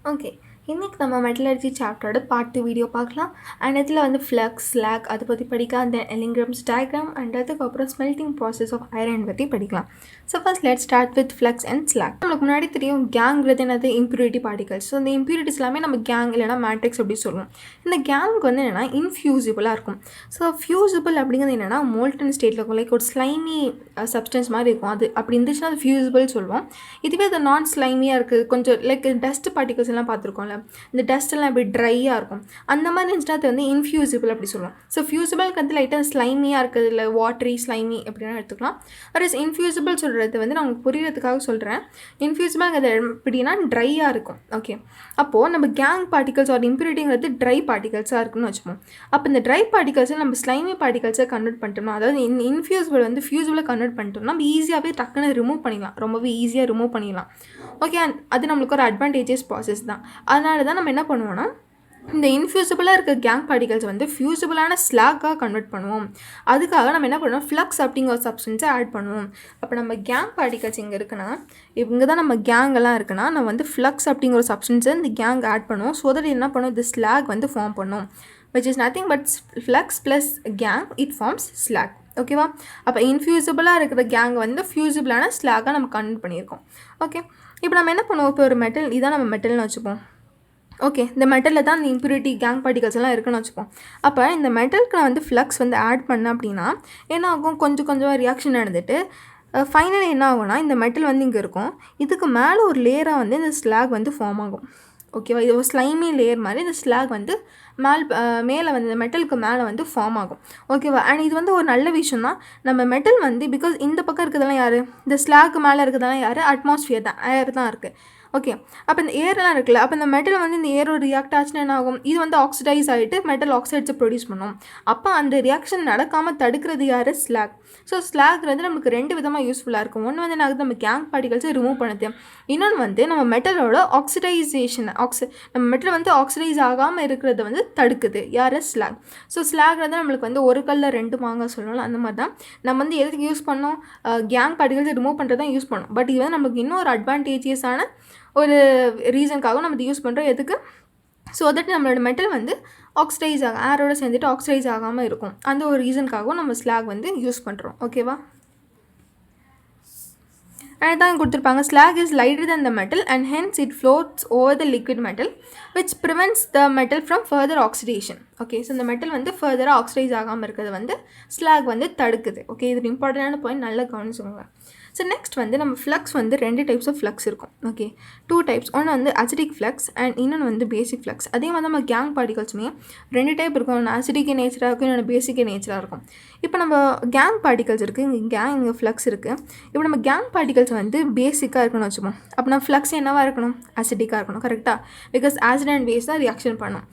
Okay. இன்னைக்கு நம்ம metallurgy சாப்டரோட part 2 video பார்க்கலாம். அண்ட் இதில் வந்து ஃப்ளக்ஸ், ஸ்லாக் அதை பற்றி படிக்கலாம். அந்த எலிங்கிராம்ஸ் டயக்ராம் அண்ட் அதுக்கப்புறம் ஸ்மெல்டிங் ப்ராசஸ் ஆஃப் ஐரன் பற்றி படிக்கலாம். So first let start with flux and slack. நம்மளுக்கு முன்னாடி தெரியும் கேங்கிறது என்னது, இம்ப்யூரிட்டி பார்ட்டிகல்ஸ். ஸோ இந்த இம்ப்யூரிட்டிஸ் எல்லாமே நம்ம கேங் இல்லைனா மேட்ரிக்ஸ் அப்படி சொல்லுவோம். இந்த கேங்க்கு வந்து என்னென்னா இன்ஃபியூசிபிளாக இருக்கும். ஸோ ஃபியூசிபிள் அப்படிங்கிறது என்னென்னா மோல்டன் ஸ்டேட்டில் இருக்கும். லைக் ஒரு ஸ்லைமி சப்ஸ்டன்ஸ் மாதிரி இருக்கும். அது அப்படி இருந்துச்சுன்னா அது ஃபியூசிபிள் சொல்லுவோம். இதுவே அது நான் ஸ்லைமியாக இருக்குது, கொஞ்சம் லைக் டஸ்ட் பார்ட்டிகல்ஸ் எல்லாம் பார்த்துருக்கோம்ல, இந்த டஸ்ட் எல்லாம் இப்படி ட்ரையாக இருக்கும். அந்த மாதிரி இருந்துச்சுன்னா அது வந்து இன்ஃபியூசிபிள் அப்படி சொல்லுவோம். ஸோ ஃபியூசிபிளுக்கு வந்து லைட்டாக ஸ்லைமியாக இருக்குது, இல்லை வாட்டரி ஸ்லைமி எப்படின்னா எடுத்துக்கலாம். பட் இஸ் இன்ஃபியூசிபிள் சொல்கிறது வந்து நான் உங்களுக்கு புரியறதுக்காக சொல்கிறேன். இன்ஃபியூசிபிள்ங்கிறது எப்படின்னா ட்ரையாக இருக்கும். ஓகே, அப்போது நம்ம கேங் பார்ட்டிகல்ஸ் ஒரு இம்ப்யூரிட்டிங்கிறது ட்ரை பார்ட்டிகல்ஸாக இருக்குன்னு வச்சுப்போம். அப்போ இந்த ட்ரை பார்ட்டிகல்ஸை நம்ம ஸ்லைமி பார்ட்டிகல்ஸை கன்வெர்ட் பண்ணிட்டோம்னா, அதாவது இன்ஃபியூசிபிள் வந்து ஃபியூசிபிளாக கன்வெர்ட் பண்ணிட்டோம்னா நம்ம ஈஸியாகவே டக்குன்னு ரிமூவ் பண்ணிடலாம், ரொம்பவே ஈஸியாக ரிமூவ் பண்ணிடலாம். ஓகே, அது நம்மளுக்கு ஒரு அட்வான்டேஜஸ் ப்ராசஸ் தான். அதனால தான் நம்ம என்ன பண்ணுவோம்னா, இந்த இன்ஃபியூசிபிளாக இருக்க கேங் பார்ட்டிகல்ஸ் வந்து ஃபியூசிபிளான ஸ்லாக்காக கன்வெர்ட் பண்ணுவோம். அதுக்காக நம்ம என்ன பண்ணுவோம், ஃப்ளக்ஸ் அப்படிங்கிற ஒரு சப்ஸ்டன்ஸை ஆட் பண்ணுவோம். அப்போ நம்ம கேங் பார்ட்டிகல்ஸ் இங்கே இருக்குன்னா, இங்கே தான் நம்ம கேங்கெல்லாம் இருக்குன்னா, நம்ம வந்து ஃப்ளக்ஸ் அப்படிங்கிற ஒரு சப்ஸ்டன்ஸை இந்த கேங் ஆட் பண்ணுவோம். ஸோ தட் என்ன பண்ணுவோம், இந்த ஸ்லாக் வந்து ஃபார்ம் பண்ணும். which is nothing but flux plus gang, it forms slag. ஓகேவா? அப்போ இன்ஃபியூசிபிளாக இருக்கிற கேங் வந்து ஃபியூசிபிளான ஸ்லாகாக நம்ம கன்வெர்ட் பண்ணியிருக்கோம். ஓகே, இப்போ நம்ம என்ன பண்ணுவோம், இப்போ ஒரு மெட்டல் இதான் நம்ம மெட்டல்னு வச்சுப்போம். ஓகே, இந்த மெட்டலில் தான் இந்த இம்ப்யூரிட்டி கேங் பார்ட்டிகல்ஸ் எல்லாம் இருக்குன்னு வச்சுப்போம். அப்போ இந்த மெட்டலுக்கு நான் வந்து ஃப்ளக்ஸ் வந்து ஆட் பண்ணேன் அப்படின்னா என்ன ஆகும், கொஞ்சம் ரியாக்ஷன் நடந்துட்டு ஃபைனலி என்ன ஆகும்னா, இந்த மெட்டல் வந்து இங்கே இருக்கும், இதுக்கு மேலே ஒரு லேயராக வந்து இந்த ஸ்லாக் வந்து ஃபார்ம் ஆகும். ஓகேவா? இது ஒரு ஸ்லைமி லேயர் மாதிரி இந்த ஸ்லாக் வந்து மேலே வந்து இந்த மெட்டலுக்கு மேலே வந்து ஃபார்ம் ஆகும். ஓகேவா? அண்ட் இது வந்து ஒரு நல்ல விஷயம் தான். நம்ம மெட்டல் வந்து பிகாஸ் இந்த பக்கம் இருக்கிறதெல்லாம் யார், இந்த ஸ்லாக்கு மேலே இருக்கிறதெல்லாம் யார், அட்மாஸ்ஃபியர் தான், ஏர் தான் இருக்குது. ஓகே, அப்போ இந்த ஏர்லாம் இருக்குல்ல, அப்போ இந்த மெட்டல் வந்து இந்த ஏரோட ரியாக்ட் ஆச்சுன்னா என்ன ஆகும், இது வந்து ஆக்சிடைஸ் ஆகிட்டு மெட்டல் ஆக்சைட்ஸை ப்ரொடியூஸ் பண்ணும். அப்போ அந்த ரியாக்ஷன் நடக்காமல் தடுக்கிறது யார், ஸ்லாக். ஸோ ஸ்லாக் வந்து நமக்கு ரெண்டு விதமாக யூஸ்ஃபுல்லாக இருக்கும். ஒன்று வந்து என்ன, நம்ம கேங் பார்ட்டிகல்ஸை ரிமூவ் பண்ணுது. இன்னொன்று வந்து நம்ம மெட்டலோட ஆக்சிடைசேஷன், நம்ம மெட்டல் வந்து ஆக்சிடைஸ் ஆகாமல் இருக்கிறத வந்து தடுக்குது யார், ஸ்லாக். ஸோ ஸ்லாக் வந்து நம்மளுக்கு வந்து ஒரு கல்லில் ரெண்டு மாங்காய் சொல்லணும். அந்த மாதிரி தான் நம்ம வந்து எதுக்கு யூஸ் பண்ணோம், கேங் பார்ட்டிகல்ஸை ரிமூவ் பண்ணுறது தான் யூஸ் பண்ணோம். பட் இது வந்து நமக்கு இன்னும் ஒரு அட்வான்டேஜியஸான ஒரு ரீசனுக்காகவும் நம்ம யூஸ் பண்ணுறோம். எதுக்கு, ஸோ தட் நம்மளோட மெட்டல் வந்து ஆக்சிடைஸ் ஏரோட சேர்ந்துட்டு ஆக்சிடைஸ் ஆகாமல் இருக்கும். அந்த ஒரு ரீசனுக்காகவும் நம்ம ஸ்லாக் வந்து யூஸ் பண்ணுறோம். ஓகேவா? and தான் கொடுத்துருப்பாங்க, slack is lighter than the metal and hence it floats over the liquid metal which prevents the metal from further oxidation. Okay, so இந்த மெட்டல் வந்து ஃபர்தராக ஆக்சிடைஸ் ஆகாமல் இருக்கிறது வந்து ஸ்லாக் வந்து தடுக்குது. ஓகே, இது இம்பார்ட்டண்டான பாயிண்ட், நல்லா கவனிச்சுக்கோங்க. ஸோ நெக்ஸ்ட் வந்து நம்ம ஃப்ளக்ஸ் வந்து ரெண்டு டைப்ஸ் ஆஃப் ஃப்ளக்ஸ் இருக்கும். Okay, 2 types. ஒன்று வந்து அசிடிக் ஃப்ளக்ஸ் அண்ட் இன்னொன்று வந்து பேசிக் ஃப்ளக்ஸ். அதே மாதிரி நம்ம கேங் பார்ட்டிகல்ஸுமே 2 டைப் இருக்கும். ஒன்று அசிடிக் நேச்சராக இருக்கும், இன்னொன்று பேசிக் நேச்சராக இருக்கும். இப்போ நம்ம கேங் பார்ட்டிகல்ஸ் இருக்குது, இங்கே ஃப்ளக்ஸ் இருக்குது. இப்போ நம்ம கேங் பார்ட்டிகல்ஸ் வந்து பேசிக்காக இருக்குன்னு வச்சுப்போம். அப்போ நம்ம ஃப்ளக்ஸ் என்னவாக இருக்கணும், அசிடிக்காக இருக்கணும். கரெக்டாக? பிகாஸ் ஆசிட் அண்ட் பேஸ் தான் ரியாக்ஷன் பண்ணும்.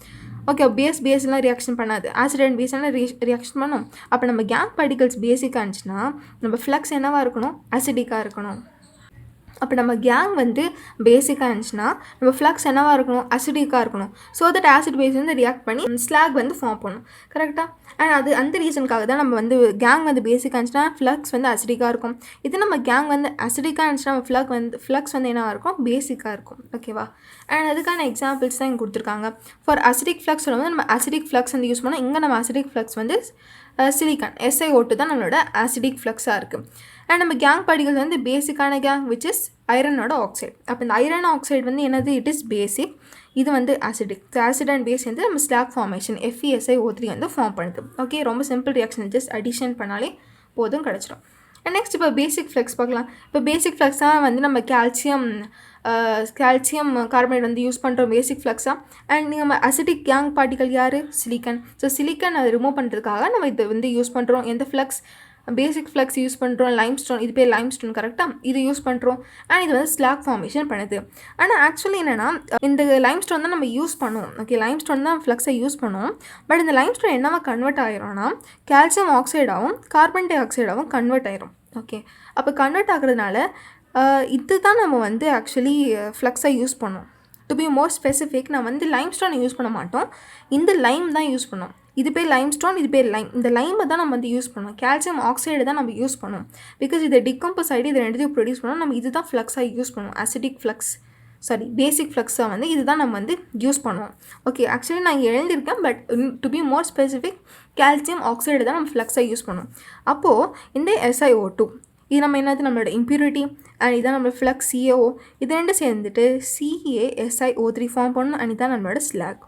ஓகே, பேஸ்லாம் ரியாக்ஷன் பண்ணாது, ஆசிட் அண்ட் பேஸ்லாம் ரியாக்ஷன் பண்ணும். அப்போ நம்ம கேங் பார்ட்டிகல்ஸ் பேசிக்காக இருந்துச்சுன்னா நம்ம ஃப்ளக்ஸ் என்னவாக இருக்கணும், அசிடிக்காக இருக்கணும். அப்போ நம்ம கேங் வந்து பேசிக்காக இருந்துச்சுன்னா நம்ம ஃப்ளக்ஸ் என்னவாக இருக்கணும், அசிடிக்காக இருக்கணும். ஸோ தட் ஆசிட் பேஸ் வந்து ரியாக்ட் பண்ணி ஸ்லாக் வந்து ஃபார்ம் பண்ணும். கரெக்டாக? அண்ட் அது அந்த ரீசனுக்காக தான் நம்ம வந்து கேங் வந்து பேசிக்காக இருந்துச்சுன்னா ஃப்ளக்ஸ் வந்து அசிடிக்காக இருக்கும். இது நம்ம கேங் வந்து அசிடிக்காக இருந்துச்சுன்னா நம்ம ஃப்ளக்ஸ் வந்து என்னவாக இருக்கும், பேசிக்காக இருக்கும். ஓகேவா? அண்ட் அதுக்கான எக்ஸாம்பிள்ஸ் தான் இங்கே கொடுத்துருக்காங்க. ஃபார் அசிடிக் ஃப்ளக்ஸ் சொல்லும்போது நம்ம அசிடிக் ஃப்ளக்ஸ் வந்து யூஸ் பண்ணோம். இங்கே நம்ம அசிடிக் ஃப்ளக்ஸ் வந்து சிலிக்கான் SiO2 தான் நம்மளோட ஆசிடிக் ஃப்ளக்ஸாக இருக்குது. அண்ட் நம்ம கேங் பார்ட்டிகல்ஸ் வந்து பேசிக்கான கேங் விச் இஸ் ஐரனோட ஆக்சைடு. அப்போ இந்த ஐரன் ஆக்சைடு வந்து என்னது, இட் இஸ் பேசிக். இது வந்து ஆசிடிக். ஆசிட் அண்ட் பேஸ் வந்து நம்ம ஸ்லாக் ஃபார்மேஷன் FeSiO3 வந்து ஃபார்ம் பண்ணுது. ஓகே, ரொம்ப சிம்பிள் ரியாக்ஷன், ஜஸ்ட் அடிஷன் பண்ணாலே போதும், கிடச்சிடும். அண்ட் நெக்ஸ்ட் இப்போ பேசிக் ஃப்ளக்ஸ் பார்க்கலாம். இப்போ பேசிக் ஃப்ளக்ஸாக வந்து நம்ம கால்சியம் கார்பனேட் வந்து யூஸ் பண்ணுறோம் பேசிக் ஃப்ளக்ஸாக. அண்ட் நம்ம அசிடிக் கேங் பார்ட்டிகல் யார், சிலிக்கன். ஸோ சிலிக்கன் அதை ரிமூவ் பண்ணுறதுக்காக நம்ம இதை வந்து யூஸ் பண்ணுறோம். எந்த ஃப்ளக்ஸ், பேசிக் ஃப்ளக்ஸ் யூஸ் பண்ணுறோம். லைம்ஸ்டோன், இது பேர் லைம்ஸ்டோன். கரெக்டாக? இது யூஸ் பண்ணுறோம். அண்ட் இது வந்து ஸ்லாக் ஃபார்மேஷன் பண்ணுது. ஆனால் ஆக்சுவலி என்னென்னா இந்த லைம்ஸ்டோன் தான் நம்ம யூஸ் பண்ணுவோம். ஓகே, லைம்ஸ்டோன் தான் ஃப்ளக்ஸை யூஸ் பண்ணுவோம். பட் இந்த லைம்ஸ்டோன் என்னவா கன்வெர்ட் ஆகிரும்னா கால்சியம் ஆக்சைடாகவும் கார்பன் டை ஆக்சைடாகவும் கன்வெர்ட் ஆயிரும். ஓகே, அப்போ கன்வெர்ட் ஆகுறதுனால இது தான் நம்ம வந்து ஆக்சுவலி ஃப்ளக்ஸை யூஸ் பண்ணோம். டு பி மோர் ஸ்பெசிஃபிக், நான் வந்து லைம்ஸ்டோன் யூஸ் பண்ண மாட்டோம், இந்த லைம் தான் யூஸ் பண்ணோம். இது பேர் லைம்ஸ்டோன், இது பேர் லைம். இந்த லைமை தான் நம்ம வந்து யூஸ் பண்ணுவோம். கால்சியம் ஆக்சைடு தான் நம்ம யூஸ் பண்ணுவோம். பிகாஸ் இதை டிகம்போஸ் ஆகிட்டு இதை ரெண்டுத்தையும் ப்ரொடியூஸ் பண்ணுவோம். நம்ம இது தான் ஃப்ளக்ஸாக யூஸ் பண்ணுவோம், அசிடிக் ஃப்ளக்ஸ். பேசிக் ஃப்ளக்ஸை வந்து இதுதான் நம்ம வந்து யூஸ் பண்ணுவோம். ஓகே, ஆக்சுவலி நான் இங்கே எழுதியிருக்கேன், but to be more specific calcium oxide தான் நம்ம ஃப்ளக்ஸை யூஸ் பண்ணுவோம். அப்போது இந்த SiO2 இது நம்ம என்னது நம்மளோட இம்ப்யூரிட்டி அண்ட் இதான் நம்மளோட ஃப்ளக்ஸ் CaO இது ரெண்டு சேர்ந்துட்டு CaSiO3 ஃபார்ம் பண்ணணும் அண்ட் இதான் நம்மளோட ஸ்லாக்.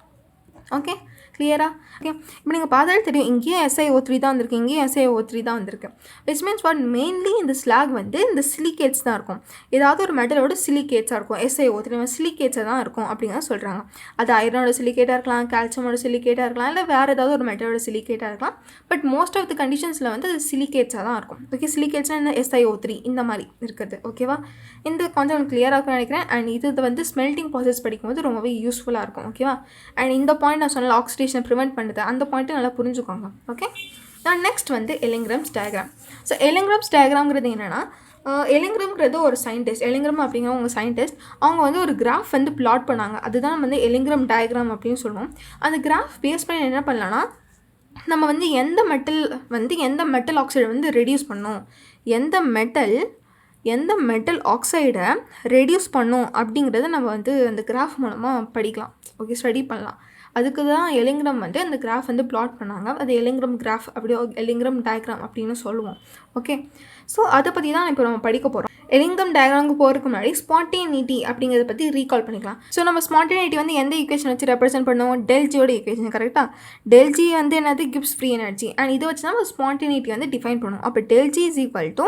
ஓகே, கிளியரா? ஓகே, இப்போ நீங்கள் பார்த்தாலே தெரியும் இங்கேயும் SiO3 தான் வந்திருக்கு, இங்கேயும் SiO3 தான் வந்திருக்கு. விச் மீன்ஸ் வாட், மெயின்லி இந்த ஸ்லாக் வந்து இந்த சிலிகேட்ஸ் தான் இருக்கும். ஏதாவது ஒரு மெட்டலோட சிலிகேட்ஸாக இருக்கும். SiO3 நம்ம சிலிகேட்ஸாக தான் இருக்கும் அப்படிங்கிறத சொல்கிறாங்க. அது ஐரனோட சிலிகேட்டாக இருக்கலாம், கால்சியமோட சிலிகேட்டாக இருக்கலாம், இல்லை வேறு ஏதாவது ஒரு மெட்டலோட சிலிகேட்டாக இருக்கலாம். பட் மோஸ்ட் ஆஃப் த கண்டிஷன்ஸில் வந்து அது சிலிகேட்ஸாக தான் இருக்கும். ஓகே, சிலிகேட்ஸ்னால் என்ன, SiO3 இந்த மாதிரி இருக்கிறது. ஓகேவா, இந்த கான்செப்ட் கிளியராக இருக்கும்னு நினைக்கிறேன். அண்ட் இது வந்து ஸ்மெல்டிங் ப்ராசஸ் படிக்கும்போது ரொம்பவே யூஸ்ஃபுல்லாக இருக்கும். ஓகேவா, அண்ட் இந்த பாயிண்ட் நான் சொன்ன ஆக்சிடேஷன் ப்ரிவென்ட் பண்ணுது, அந்த பாயிண்ட்டு நல்லா புரிஞ்சுக்கோங்க. ஓகே, நான் நெக்ஸ்ட் வந்து எலிங்ராம்ஸ் டயக்ராம். ஸோ எலிங்ராம்ஸ் டயக்ராம்ங்கிறது என்னென்னா, எலிங்ராம்ங்கிறது ஒரு சயின்டிஸ்ட், எலிங்ராம் அப்படிங்கிறவங்க சயின்டிஸ்ட், அவங்க வந்து ஒரு கிராஃப் வந்து பிளாட் பண்ணாங்க. அதுதான் வந்து எலிங்ராம் டயக்ராம் அப்படின்னு சொல்லுவோம். அந்த கிராஃப் பேஸ் பண்ணி என்ன பண்ணலான்னா, நம்ம வந்து எந்த மெட்டல் ஆக்சைடை வந்து ரெடியூஸ் பண்ணோம், எந்த மெட்டல் ஆக்சைடை ரெடியூஸ் பண்ணோம் அப்படிங்கிறத நம்ம வந்து அந்த கிராஃப் மூலமாக படிக்கலாம். ஓகே, ஸ்டடி பண்ணலாம். அதுக்கு தான் எலிங்ராம் வந்து அந்த கிராஃப் வந்து பிளாட் பண்ணாங்க. அது எலிங்ராம் கிராஃப் அப்படி எலிங்ராம் டயக்ராம் அப்படின்னு சொல்லுவோம். ஓகே, ஸோ அதை பற்றி தான் இப்போ நம்ம படிக்க போகிறோம். எலிங்ராம் டயக்ராமுக்கு போகிறதுக்கு முன்னாடி ஸ்பான்டேனிட்டி அப்படிங்கிறத பற்றி ரீகால் பண்ணிக்கலாம். ஸோ நம்ம ஸ்பான்டேனிட்டி வந்து எந்த ஈக்குவேஷன் வச்சு ரெப்ரசென்ட் பண்ணுவோம், ΔGயோட ஈக்குவேஷன். கரெக்டாக, ΔG வந்து என்னது, கிப்ஸ் ஃப்ரீ எனர்ஜி. அண்ட் இதை வச்சு நம்ம ஸ்பான்டேனிட்டி வந்து டிஃபைன் பண்ணுவோம். அப்போ ΔG is equal to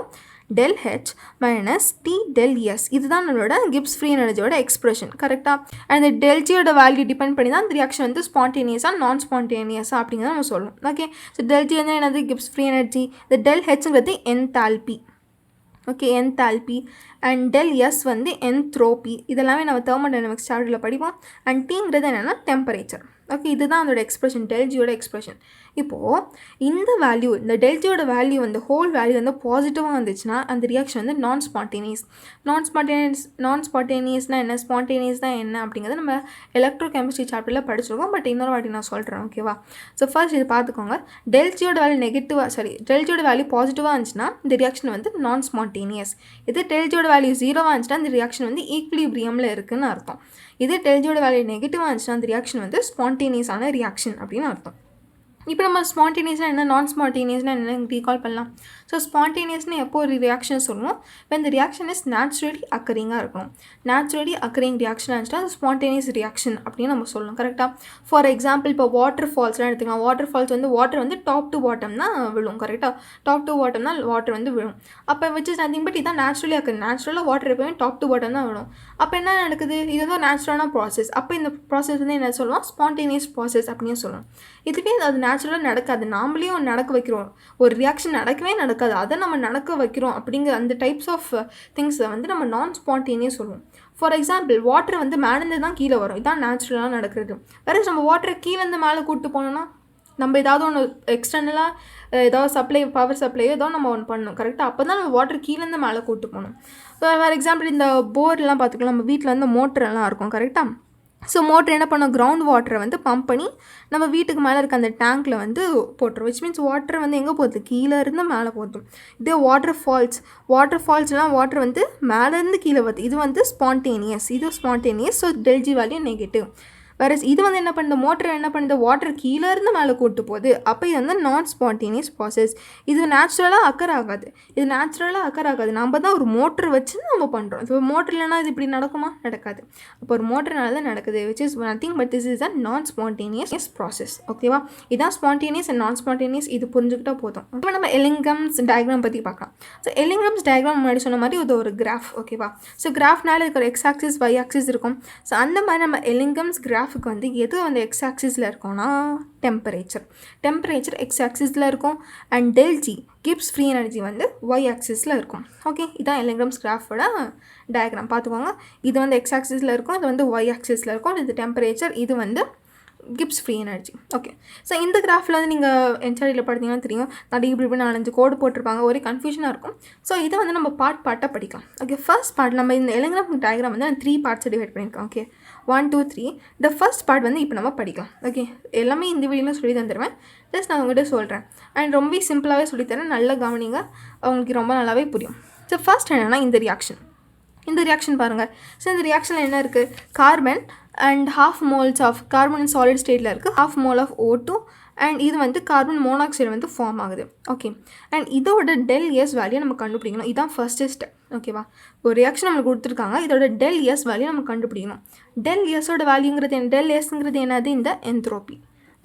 ΔH minus T∆S இதுதான் நம்மளோட கிப்ஸ் ஃப்ரீ எனர்ஜியோட எக்ஸ்பிரஷன். கரெக்டாக, அந்த ΔGயோட வேல்யூ டிபெண்ட் பண்ணி தான் இந்த ரியாக்ஷன் வந்து ஸ்பான்டேனியஸாக நான் ஸ்பான்டேனியஸாக அப்படிங்கிறத நம்ம சொல்லணும். ஓகே, ஸோ ΔG வந்து என்னது, கிப்ஸ் ஃப்ரீ எனர்ஜி. இந்த ΔHங்கிறது enthalpy. Okay, enthalpy. And ΔS வந்து என்த்ரோபி. இதெல்லாமே நம்ம தெர்மோடைனமிக்ஸ் சாப்டரில் படிப்போம். அண்ட் Tங்கிறது என்னென்னா டெம்பரேச்சர். ஓகே, இதுதான் அதோட எக்ஸ்பிரஷன், ΔGயோட எக்ஸ்பிரஷன். இப்போது இந்த வேல்யூ, இந்த ΔGயோட வேல்யூ வந்து ஹோல் வேல்யூ வந்து பாசிட்டிவாக வந்துச்சுன்னா அந்த ரியாக்ஷன் வந்து நான் ஸ்பான்டேனியஸ்னால் என்ன, ஸ்பான்டேனியஸ்னால் என்ன அப்படிங்கிறத நம்ம எலக்ட்ரோ கெமிஸ்ட்ரி சாப்டரில் படிச்சிருக்கோம். பட் இன்னொரு வாட்டி நான் சொல்கிறேன். ஓகேவா, ஸோ ஃபர்ஸ்ட் இது பார்த்துக்கோங்க. ΔGயோட வேல்யூ பாசிட்டிவாக இருந்துச்சுன்னா இந்த ரியாக்ஷன் வந்து நான் ஸ்பான்டேனியஸ். இது ΔGயோட வேல்யூ 0வாக இருந்துச்சுன்னா இந்த ரியாக்ஷன் வந்து ஈக்விலிபிரியமில் இருக்குதுன்னு அர்த்தம். இது ΔGயோட வேல்யூ நெகட்டிவாக இருந்துச்சுன்னா அந்த ரியாக்ஷன் வந்து ஸ்பான்டேனியஸான ரியாக்ஷன் அப்படின்னு அர்த்தம். இப்போ நம்ம ஸ்பான்டேனியஸ்னால் என்ன, நான் ஸ்பான்டேனியஸ்னால் என்ன ரீகால் பண்ணலாம். ஸோ ஸ்பான்டேனியஸ்னு எப்போ ஒரு ரியாக்ஷன் சொல்லுவோம், இப்போ இந்த ரியாக்ஷன் இஸ் நேச்சுரலி அக்கரிங்காக இருக்கணும். நேச்சுரலி அக்கரிங் ரியாக்ஷன் இருந்துச்சுன்னா அது ஸ்பான்டேனியஸ் ரியாக்ஷன் அப்படின்னு நம்ம சொல்லணும். கரெக்டாக, ஃபார் எக்ஸாம்பிள் இப்போ வாட்டர் ஃபால்ஸ்லாம் எடுத்துக்கலாம். வாட்டர் ஃபால்ஸ் வந்து வாட்டர் வந்து டாப் டு பாட்டம் தான் விழும். கரெக்டாக, டாப் டு பாட்டம் தான் வாட்டர் வந்து விழும். அப்போ விச் இஸ் நத்திங் பட் இதான் நேச்சுரலி அக்கரிங். நேச்சுரலாக வாட்டர் எப்போயுமே டாப் டு பாட்டம் தான் விழும். அப்போ என்ன நடக்குது, இது வந்து நேச்சுரலான ப்ராசஸ். அப்போ இந்த ப்ராசஸ் வந்து என்ன சொல்லுவோம், ஸ்பான்டேனியஸ் ப்ராசஸ் அப்படின்னு சொல்லுவோம். இதுவே அது நேச்சுரலாக நடக்காது, நாமளே ஒன்று நடக்க வைக்கிறோம். ஒரு ரியாக்ஷன் நடக்கவே நடக்காது, அதை நம்ம நடக்க வைக்கிறோம் அப்படிங்கிற அந்த டைப்ஸ் ஆஃப் திங்ஸை வந்து நம்ம நான் ஸ்பான்டேனியஸ் சொல்லுவோம். ஃபார் எக்ஸாம்பிள் வாட்டர் வந்து மேலேருந்து தான் கீழே வரும், இதான் நேச்சுரலாக நடக்கிறது. வேறு நம்ம வாட்டரை கீழேருந்து மேலே கூப்பிட்டு போனோம்னா நம்ம ஏதாவது ஒன்று எக்ஸ்டர்னலாக ஏதாவது பவர் சப்ளையோ ஏதோ நம்ம ஒன்று பண்ணணும். கரெக்டாக, அப்போ தான் நம்ம வாட்டர் கீழேருந்து மேலே கூப்பிட்டு போகணும். ஃபார் எக்ஸாம்பிள் இந்த போர்லாம் பார்த்துக்கலாம், நம்ம வீட்டில் வந்து மோட்டரெல்லாம் இருக்கும். கரெக்டாக, ஸோ மோட்டர் என்ன பண்ணோம், கிரவுண்ட் வாட்டரை வந்து பம்ப் பண்ணி நம்ம வீட்டுக்கு மேலே இருக்க அந்த டேங்க்கில் வந்து போட்டுரும். விச் மீன்ஸ் வாட்டர் வந்து எங்கே போகுது, கீழே இருந்து மேலே போதும். இதே வாட்டர் ஃபால்ஸ்லாம் வாட்டர் வந்து மேலேருந்து கீழே வருது, இது வந்து spontaneous. So ΔG value negative. வேறு இது வந்து என்ன பண்ணுது, மோட்டர் என்ன பண்ணுது, வாட்டர் கீழே இருந்து மேலே கூட்டு போகுது. அப்போ இது வந்து நான் ஸ்பான்டேனியஸ் ப்ராசஸ். இது நேச்சுரலாக அக்கர் ஆகாது. நம்ம தான் ஒரு மோட்டர் வச்சு நம்ம பண்ணுறோம். இப்போ மோட்டர் இல்லைனா இது இப்படி நடக்குமா, நடக்காது. அப்போ ஒரு மோட்டர்னால தான் நடக்குது. Which is nothing but this is a நான் ஸ்பான்டேனியஸ் ப்ராசஸ். ஓகேவா, இதான் ஸ்பான்டேனியஸ் அண்ட் நான் ஸ்பான்டேனியஸ். இது புரிஞ்சுக்கிட்டா போதும். இப்போ நம்ம எலிங்ராம்ஸ் டயக்ராம் பற்றி பார்க்கலாம். ஸோ எலிங்ராம்ஸ் டயக்ராம் முன்னாடி சொன்ன மாதிரி இது ஒரு கிராஃப். ஓகேவா, ஸோ கிராஃப்னால இருக்கிற எக்ஸ் ஆக்சிஸ் ஒய் ஆக்சிஸ் இருக்கும். ஸோ அந்த மாதிரி நம்ம எலிங்ராம்ஸ் கிராஃப் வந்து எது வந்து எக்ஸ் ஆக்சிஸில் இருக்கும்னா டெம்பரேச்சர் எக்ஸ் ஆக்சிஸில் இருக்கும். And ΔG Gibbs free energy வந்து ஒய் ஆக்சிஸில் இருக்கும். ஓகே, இதான் எலிங்ராம்ஸ் கிராஃபோட டயக்ராம் பார்த்துக்கோங்க. இது வந்து எக்ஸ் ஆக்சிஸில் இருக்கும், இது வந்து ஒய் ஆக்சிஸில் இருக்கும். இது டெம்பரேச்சர், இது வந்து Gibbs free energy. Okay, so இந்த கிராஃபில் வந்து நீங்கள் என்சிஆர்டியில் பார்த்தீங்கன்னா தெரியும், நிறைய இப்படி 4-5 கோடு போட்டிருப்பாங்க, ஒரே கன்ஃபியூஷனாக இருக்கும். ஸோ இதை வந்து நம்ம பார்ட்டாக படிக்கலாம். ஓகே, ஃபர்ஸ்ட் பார்ட் நம்ம இந்த எலிங்ராம் டயக்ராம் வந்து 3 பார்ட்ஸ் டிவைட் பண்ணியிருக்கோம். ஓகே, 1 2 3. இந்த ஃபர்ஸ்ட் பார்ட் வந்து இப்போ நம்ம படிக்கலாம். ஓகே, எல்லாமே இந்த வீடியோவில் சொல்லி தந்துடுவேன். ஜஸ்ட் நான் உங்கள்கிட்ட சொல்கிறேன். அண்ட் ரொம்ப சிம்பிளாகவே சொல்லித்தரேன், நல்ல கவனிங்க, அவங்களுக்கு ரொம்ப நல்லாவே புரியும். ஸோ ஃபர்ஸ்ட் என்னென்னா இந்த ரியாக்ஷன். இந்த ரியாக்ஷன் பாருங்கள். ஸோ இந்த ரியாக்ஷனில் என்ன இருக்குது, carbon and half moles of carbon solid ஸ்டேட்டில் இருக்குது, half mole of O2 and இது வந்து கார்பன் மோனாக்சைடு வந்து ஃபார்ம் ஆகுது. ஓகே, அண்ட் இதோட டெல் எஸ் வேல்யூ நம்ம கண்டுபிடிக்கணும். இதுதான் ஃபர்ஸ்ட் ஸ்டெப். ஓகேவா, ஒரு ரியாக்ஷன் நம்மளுக்கு கொடுத்துருக்காங்க, இதோட டெல் எஸ் வேல்யூ நம்ம கண்டுபிடிக்கணும். டெல் எஸோட வேல்யூங்கிறது என்ன, டெல் எஸ்ங்கிறது என்னது, இந்த என்ட்ரோபி.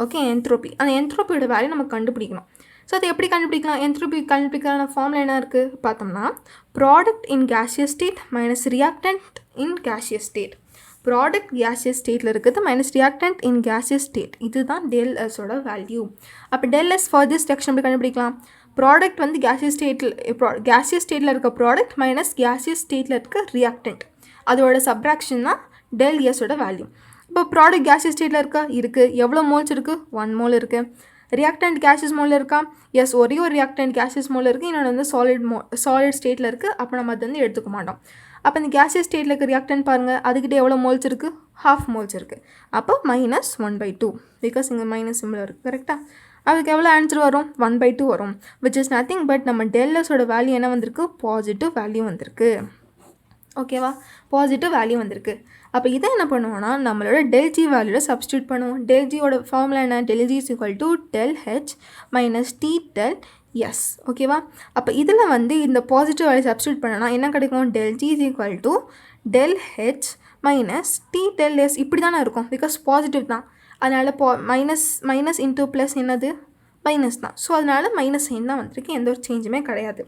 ஓகே, என்ட்ரோபி, அந்த என்ட்ரோபியோட வேல்யூ நம்ம கண்டுபிடிக்கணும். ஸோ அதை எப்படி கண்டுபிடிக்கலாம், என்ட்ரோபி கண்டுபிடிக்கிற ஃபார்முலா என்ன இருக்குது பார்த்தோம்னா, product in gaseous state minus reactant in gaseous state. Product gaseous ஸ்டேட்டில் இருக்குது minus reactant in gaseous state, இதுதான் டெல் எஸோட வேல்யூ. அப்போ del S for this reaction எப்படி கண்டுபிடிக்கலாம், ப்ராடக்ட் வந்து கேஷியஸ் ஸ்டேட்டில் இருக்க ப்ராடக்ட் மைனஸ் கேஷியஸ் ஸ்டேட்டில் இருக்க ரியாக்டன்ட், அதோட சப்ராக்ஷன் தான் டெல் எஸோட வேல்யூ. இப்போ ப்ராடக்ட் கேஷியஸ் ஸ்டேட்டில் இருக்குது, எவ்வளோ மோல்ஸ் இருக்குது, 1 மோல் இருக்குது. ரியாக்டன்ட் கேஷியஸ் மோலில் இருக்கா, எஸ், ஒரே ஒரு ரியாக்டன்ட் கேஷியஸ் மோலில் இருக்குது, இன்னொன்று வந்து சாலிட் ஸ்டேட்டில் இருக்குது. அப்போ நம்ம அது வந்து எடுத்துக்க மாட்டோம். அப்போ இந்த கேஷியஸ் ஸ்டேட்டில் இருக்க ரியாக்டன்ட் பாருங்கள், அதுக்கிட்ட எவ்வளோ மோல்ஸ் இருக்குது, ½ மோல்ஸ் இருக்குது. அப்போ -1/2, பிகாஸ் இங்கே மைனஸ் சிம்பிள் இருக்குது. கரெக்டாக, அதுக்கு எவ்வளோ ஆன்சர் வரும், 1/2 வரும். விச் இஸ் நத்திங் பட் நம்ம டெல் எஸோட வேல்யூ என்ன வந்திருக்கு, பாசிட்டிவ் வேல்யூ வந்திருக்கு. ஓகேவா, பாசிட்டிவ் வேல்யூ வந்திருக்கு. அப்போ இதை என்ன பண்ணுவோம்னா, நம்மளோட டெல் ஜி வேல்யூட சப்ஸ்டியூட் பண்ணுவோம். டெல் ஜியோட ஃபார்முலா என்ன, del G is equal to del H minus T del S. ஓகேவா, அப்போ இதில் வந்து இந்த பாசிட்டிவ் வேல்யூ சப்ஸ்டியூட் பண்ணனா என்ன கிடைக்கும், del G is equal to del H minus T del S. இப்படி தானே இருக்கும், பிகாஸ் பாசிட்டிவ் தான். அதனால் மைனஸ் இன்டூ ப்ளஸ் என்னது, மைனஸ் தான். ஸோ அதனால் மைனஸ் சைன் தான் வந்திருக்கு, எந்த ஒரு சேஞ்சுமே கிடையாது.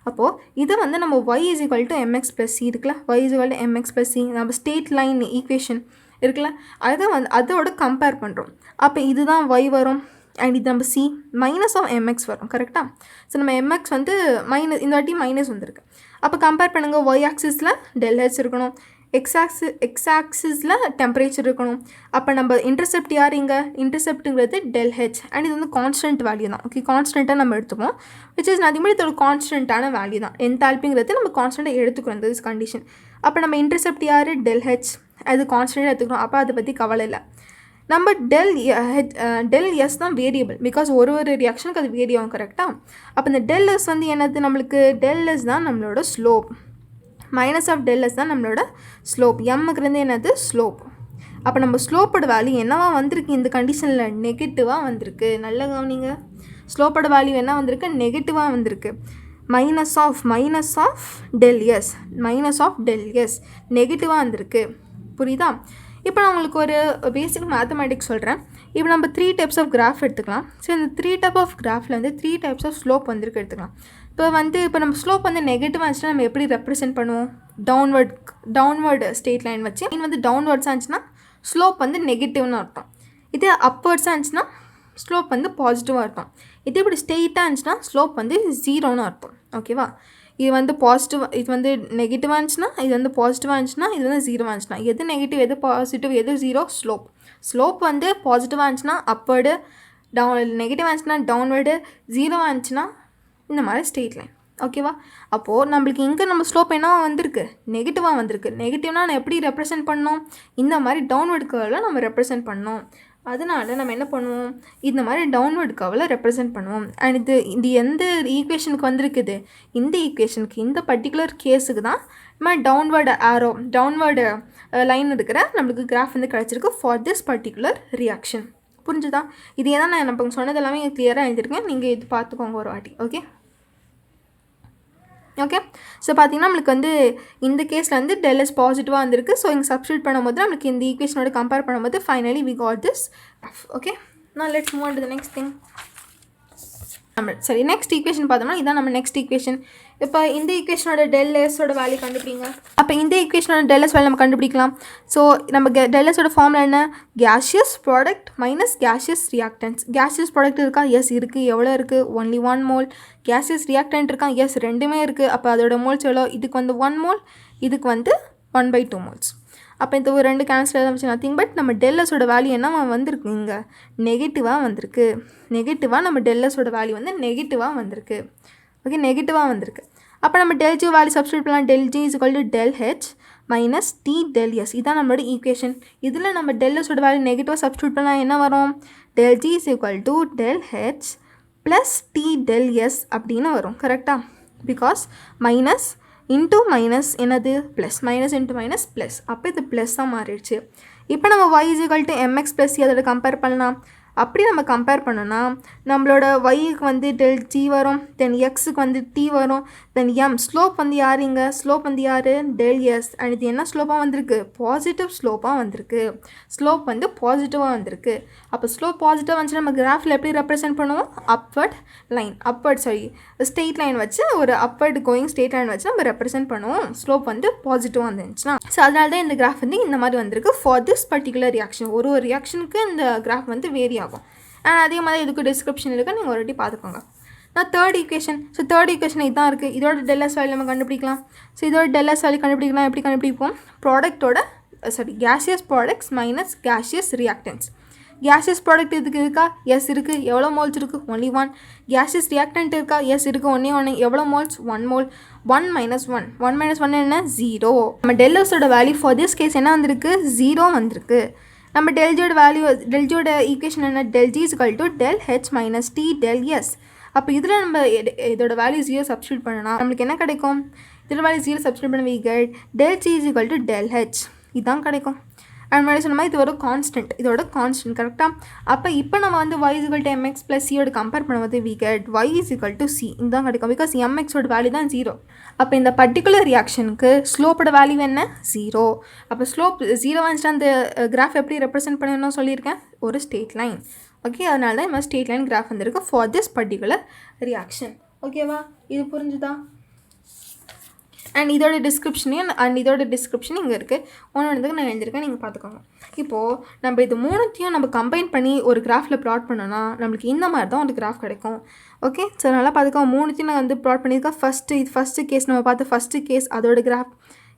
அப்போது இதை வந்து நம்ம y is equal to mx + c இருக்குல்ல, y is equal to mx + c நம்ம ஸ்டேட் லைன் ஈக்குவேஷன் இருக்குல்ல, அதை வந்து அதோட கம்பேர் பண்ணுறோம். அப்போ இதுதான் y வரும் அண்ட் இது நம்ம c மைனஸ் ஆஃப் mx வரும். கரெக்டாக, ஸோ நம்ம mx வந்து இந்த வாட்டி மைனஸ் வந்திருக்கு. அப்போ கம்பேர் பண்ணுங்கள், y ஆக்சிஸில் டெல் ஹெச் இருக்கணும், எக்ஸ் ஆக்சிஸில் டெம்பரேச்சர் இருக்கணும். அப்போ நம்ம இன்டர்செப்ட் யார், இங்கே இன்டர்செப்ட்டுங்கிறது டெல் ஹெச் அண்ட் இது வந்து கான்ஸ்டன்ட் வேல்யூ தான். ஓகே, கான்ஸ்டண்ட்டாக நம்ம எடுத்துப்போம், விச் இஸ் நதிங் பட் இதோட கான்ஸ்டன்ட்டான வேல்யூ தான். என்தால்பிங்கிறது நம்ம கான்ஸ்டண்ட்டாக எடுத்துக்கிறோம் திஸ் கண்டிஷன். அப்போ நம்ம இன்டர்செப்ட் யார், டெல் ஹெச், அது கான்ஸ்டண்ட்டாக எடுத்துக்கிறோம். அப்போ அதை பற்றி கவலை இல்லை. நம்ம டெல் எஸ் தான் வேரியபிள், பிகாஸ் ஒரு ரியாக்ஷனுக்கு அது வேரி ஆகும். கரெக்டாக, அப்போ இந்த டெல் எஸ் வந்து என்னது, நம்மளுக்கு டெல் எஸ் தான் நம்மளோட slope, minus of del S தான் நம்மளோட ஸ்லோப், எம்முக்குறது என்னது ஸ்லோப். அப்போ நம்ம ஸ்லோப்போட வேல்யூ என்னவா வந்திருக்கு, இந்த கண்டிஷனில் நெகட்டிவாக வந்திருக்கு. நல்ல கவனிங்க, ஸ்லோப்போட வேல்யூ என்ன வந்திருக்கு, நெகட்டிவாக வந்திருக்கு. மைனஸ் ஆஃப் டெல் எஸ் நெகட்டிவாக வந்திருக்கு. புரியுதா? இப்போ நான் உங்களுக்கு ஒரு பேசிக் மேத்தமேட்டிக்ஸ் சொல்கிறேன். இப்போ நம்ம 3 டைப்ஸ் ஆஃப் கிராஃப் எடுத்துக்கலாம். ஸோ இந்த 3 டைப் ஆஃப் கிராஃபில் வந்து 3 டைப்ஸ் ஆஃப் ஸ்லோப் வந்திருக்கு எடுத்துக்கலாம். இப்போ நம்ம ஸ்லோப் வந்து நெகட்டிவாக இருந்துச்சுன்னா நம்ம எப்படி ரெப்ரசென்ட் பண்ணுவோம், டவுன்வர்டு ஸ்ட்ரெயிட் லைன் வச்சு. மீன் வந்து டவுன்வர்ட்ஸாக இருந்துச்சுன்னா ஸ்லோப் வந்து நெகட்டிவ்னு அர்த்தம். இது அப்வர்ட்ஸாக இருந்துச்சுன்னா ஸ்லோப் வந்து பாசிட்டிவாக அர்த்தம். இது இப்படி ஸ்ட்ரெயிட்டாக இருந்துச்சுன்னா ஸ்லோப் வந்து 0ன்னு அர்த்தம். ஓகேவா, இது வந்து பாசிட்டிவ், இது வந்து நெகட்டிவாக இருந்துச்சுன்னா இது வந்து பாசிட்டிவாக இருந்துச்சுன்னா இது வந்து 0வாக இருந்துச்சுன்னா எது நெகட்டிவ் எது பாசிட்டிவ் எது 0, ஸ்லோப் வந்து பாசிட்டிவாக இருந்துச்சுன்னா அப்வர்டு, நெகட்டிவாக இருந்துச்சுன்னா டவுன்வர்டு, 0வாக இருந்துச்சுன்னா இந்த மாதிரி ஸ்ட்ரெயிட் லைன். ஓகேவா, அப்போது நம்மளுக்கு இங்கே நம்ம ஸ்லோப் என்ன வந்திருக்கு, நெகட்டிவாக வந்திருக்கு. நெகட்டிவ்னால் நான் எப்படி ரெப்ரசென்ட் பண்ணோம், இந்த மாதிரி டவுன்வர்ட் கர்வில் நம்ம ரெப்ரசென்ட் பண்ணோம். அதனால நம்ம என்ன பண்ணுவோம், இந்த மாதிரி டவுன்வர்ட் கர்வில் ரெப்ரசென்ட் பண்ணுவோம். அண்ட் இது எந்த ஈக்குவேஷனுக்கு வந்திருக்குது, இந்த ஈக்குவேஷனுக்கு, இந்த பர்டிகுலர் கேஸுக்கு தான் நம்ம டவுன்வர்டு லைன் இருக்கிற நம்மளுக்கு கிராஃப் வந்து கிடச்சிருக்கு ஃபார் திஸ் பர்டிகுலர் ரியாக்ஷன். புரிஞ்சுதா? இதே தான் நான் நம்ம சொன்னது எல்லாமே கிளியராக எழுதியிருக்கேன், நீங்கள் இது பார்த்துக்கோங்க ஒரு வாட்டி. ஓகே, ஸோ பார்த்தீங்கன்னா நம்மளுக்கு வந்து இந்த கேஸில் வந்து டெல் எஸ் பாசிட்டிவாக வந்திருக்கு. ஸோ இங்கே சப்ஸ்டியூட் பண்ணும்போது நம்மளுக்கு இந்த ஈக்குவேஷனோட கம்பேர் பண்ணும்போது finally we got this graph. Okay, நான் let's move on to the next thing. சரி, நெக்ஸ்ட் ஈக்குவேஷன் பார்த்தோம்னா இதான் நம்ம நெக்ஸ்ட் ஈக்குவேஷன். இப்போ இந்த ஈக்குவேஷனோட டெல் எஸோட வேல்யூ கண்டுபிடிங்க. அப்போ இந்த ஈக்குவேஷனோட டெல் எஸ் வேல்யூ நம்ம கண்டுபிடிக்கலாம். ஸோ நம்ம டெல் எஸோட ஃபார்முலா என்ன, gaseous product minus gaseous reactants. Gaseous product இருக்கா, எஸ் இருக்குது. எவ்வளோ இருக்குது, ஒன்லி 1 மோல். கேஷியஸ் ரியாக்டன்ட் இருக்கா, எஸ், ரெண்டுமே இருக்குது. அப்போ அதோட மோல்ஸ் எவ்வளோ, இதுக்கு வந்து 1 மோல், இதுக்கு வந்து 1/2 மோல்ஸ். அப்போ இந்த ஒரு 2 கேன்சல் ஆகிடுச்சு, நத்திங் பட் நம்ம டெல் எஸோட வேல்யூ என்னவா வந்திருக்கு, இங்கே நெகட்டிவாக வந்திருக்கு. நம்ம டெல் எஸோட வேல்யூ வந்து நெகட்டிவாக வந்திருக்கு. ஓகே, நெகட்டிவாக வந்திருக்கு. அப்போ நம்ம டெல் ஜி வேல்யூ சப்ஸ்டியூட் பண்ணலாம். Del G is equal to del H minus T del S. இதான் நம்மளோட ஈக்குவேஷன். இதில் நம்ம டெல் எஸோட வேல்யூ நெகட்டிவாக சப்ஸ்டியூட் பண்ணால் என்ன வரும், del G is equal to del H plus T del S அப்படின்னு வரும். கரெக்டாக, பிகாஸ் மைனஸ் இன்ட்டு மைனஸ் என்னது plus, minus into minus plus. அப்போ இது ப்ளஸ்ஸாக மாறிடுச்சு. இப்போ நம்ம y = mx + c அதோட கம்பேர் பண்ணலாம். அப்படி நம்ம கம்பேர் பண்ணோன்னா நம்மளோட yக்கு வந்து ∆g வரும், தென் எக்ஸுக்கு வந்து t வரும், தென் m ஸ்லோப் வந்து யார், இங்கே ஸ்லோப் வந்து யார் ∆s. அண்ட் இது என்ன ஸ்லோப்பாக வந்திருக்கு, பாசிட்டிவ் ஸ்லோப்பாக வந்திருக்கு. ஸ்லோப் வந்து பாசிட்டிவாக வந்திருக்கு. அப்போ ஸ்லோப் பாசிட்டிவாக வந்துச்சு நம்ம கிராஃபில் எப்படி ரெப்ரசென்ட் பண்ணுவோம், அப்வர்ட் லைன், ஸ்ட்ரெயிட் லைன் வச்சு ஒரு அப்வர்ட் கோயிங் ஸ்ட்ரெயிட் லைன் வச்சு நம்ம ரெப்ரசென்ட் பண்ணுவோம் ஸ்லோப் வந்து பாசிட்டிவாக வந்துச்சுன்னா. ஸோ அதனால தான் இந்த கிராஃப் வந்து இந்த மாதிரி வந்திருக்கு ஃபார் திஸ் பர்டிகுலர் ரியாக்ஷன். ஒரு ரியாக்ஷனுக்கு இந்த கிராஃப் வந்து வேரி ஆகும். அண்ட் அதே மாதிரி இதுக்கு டிஸ்கிரிப்ஷன் இருக்குது, நீங்கள் ஒரு வாட்டி பார்த்துக்கோங்க. நான் third equation. So third equation இதுதான் இருக்குது. இதோட ∆s வேல்யூ நம்ம கண்டுபிடிக்கலாம். ஸோ இதோட ∆s வேல்யூ கண்டுபிடிக்கலாம். எப்படி கண்டுபிடிப்போம், ப்ராடக்ட்டோட gaseous products minus gaseous reactants. Gaseous product இதுக்கு இருக்கா, எஸ் இருக்குது. எவ்வளோ மோல்ஸ் இருக்குது, ஒன்லி 1. கேஷியஸ் ரியாக்டன்ட் இருக்கா, எஸ் இருக்குது, ஒன்றே 1. எவ்வளோ மோல்ஸ், 1 மோல். 1 மைனஸ் 1, 1 மைனஸ் 1 என்ன, 0. நம்ம ∆sோட வேல்யூ ஃபார் திஸ் கேஸ் என்ன வந்திருக்கு, 0 வந்திருக்கு. நம்ம ∆gயோட வேல்யூ, ∆gயோட ஈக்குவேஷன் என்ன, ∆g = ∆h minus t ∆s. அப்போ இதில் நம்ம இதோட வேல்யூ 0 சப்ஸ்டியூட் பண்ணனா நம்மளுக்கு என்ன கிடைக்கும், இதோட வேல்யூ 0 சப்ஸ்டியூட் பண்ண we get ∆g = ∆h. இதுதான் கிடைக்கும். அண்ட் மாதிரி சொன்ன மாதிரி இது ஒரு கான்ஸ்டன்ட், இதோட கான்ஸ்டன்ட் கரெக்டாக. அப்போ இப்போ நம்ம வந்து y = mx + c கம்பேர் பண்ணும்போது we get y = c இதுதான் கிடைக்கும். பிகாஸ் mxோட வேல்யூ தான் 0. அப்போ இந்த பர்டிகுலர் ரியாக்ஷனுக்கு ஸ்லோப்போட வேல்யூ என்ன, 0. அப்போ ஸ்லோப் 0 வந்துச்சுன்னா அந்த கிராஃப் எப்படி ரெப்ரசென்ட் பண்ணணும்னு சொல்லியிருக்கேன், ஒரு ஸ்ட்ரெயிட் லைன். ஓகே, அதனால தான் இந்த மாதிரி ஸ்ட்ரெயிட் லைன் கிராஃப் வந்துருக்கு ஃபார் திஸ் பர்டிகுலர் ரியாக்ஷன். ஓகேவா, இது புரிஞ்சுதா? அண்ட் இதோட டிஸ்கிரிப்ஷன் இங்கே இருக்குது. ஒன்று நான் எழுதியிருக்கேன், நீங்கள் பார்த்துக்கோங்க. இப்போது நம்ம இது மூணுத்தையும் நம்ம கம்பைன் பண்ணி ஒரு கிராஃபில் ப்ளாட் பண்ணோன்னா நம்மளுக்கு இந்த மாதிரி தான் ஒரு கிராஃப் கிடைக்கும். ஓகே, ஸோ நல்லா பார்த்துக்கோங்க. மூணுத்தையும் நான் வந்து ப்ளாட் பண்ணியிருக்கேன். ஃபஸ்ட்டு கேஸ் நம்ம பார்த்து ஃபஸ்ட்டு கேஸ் அதோட கிராஃப்,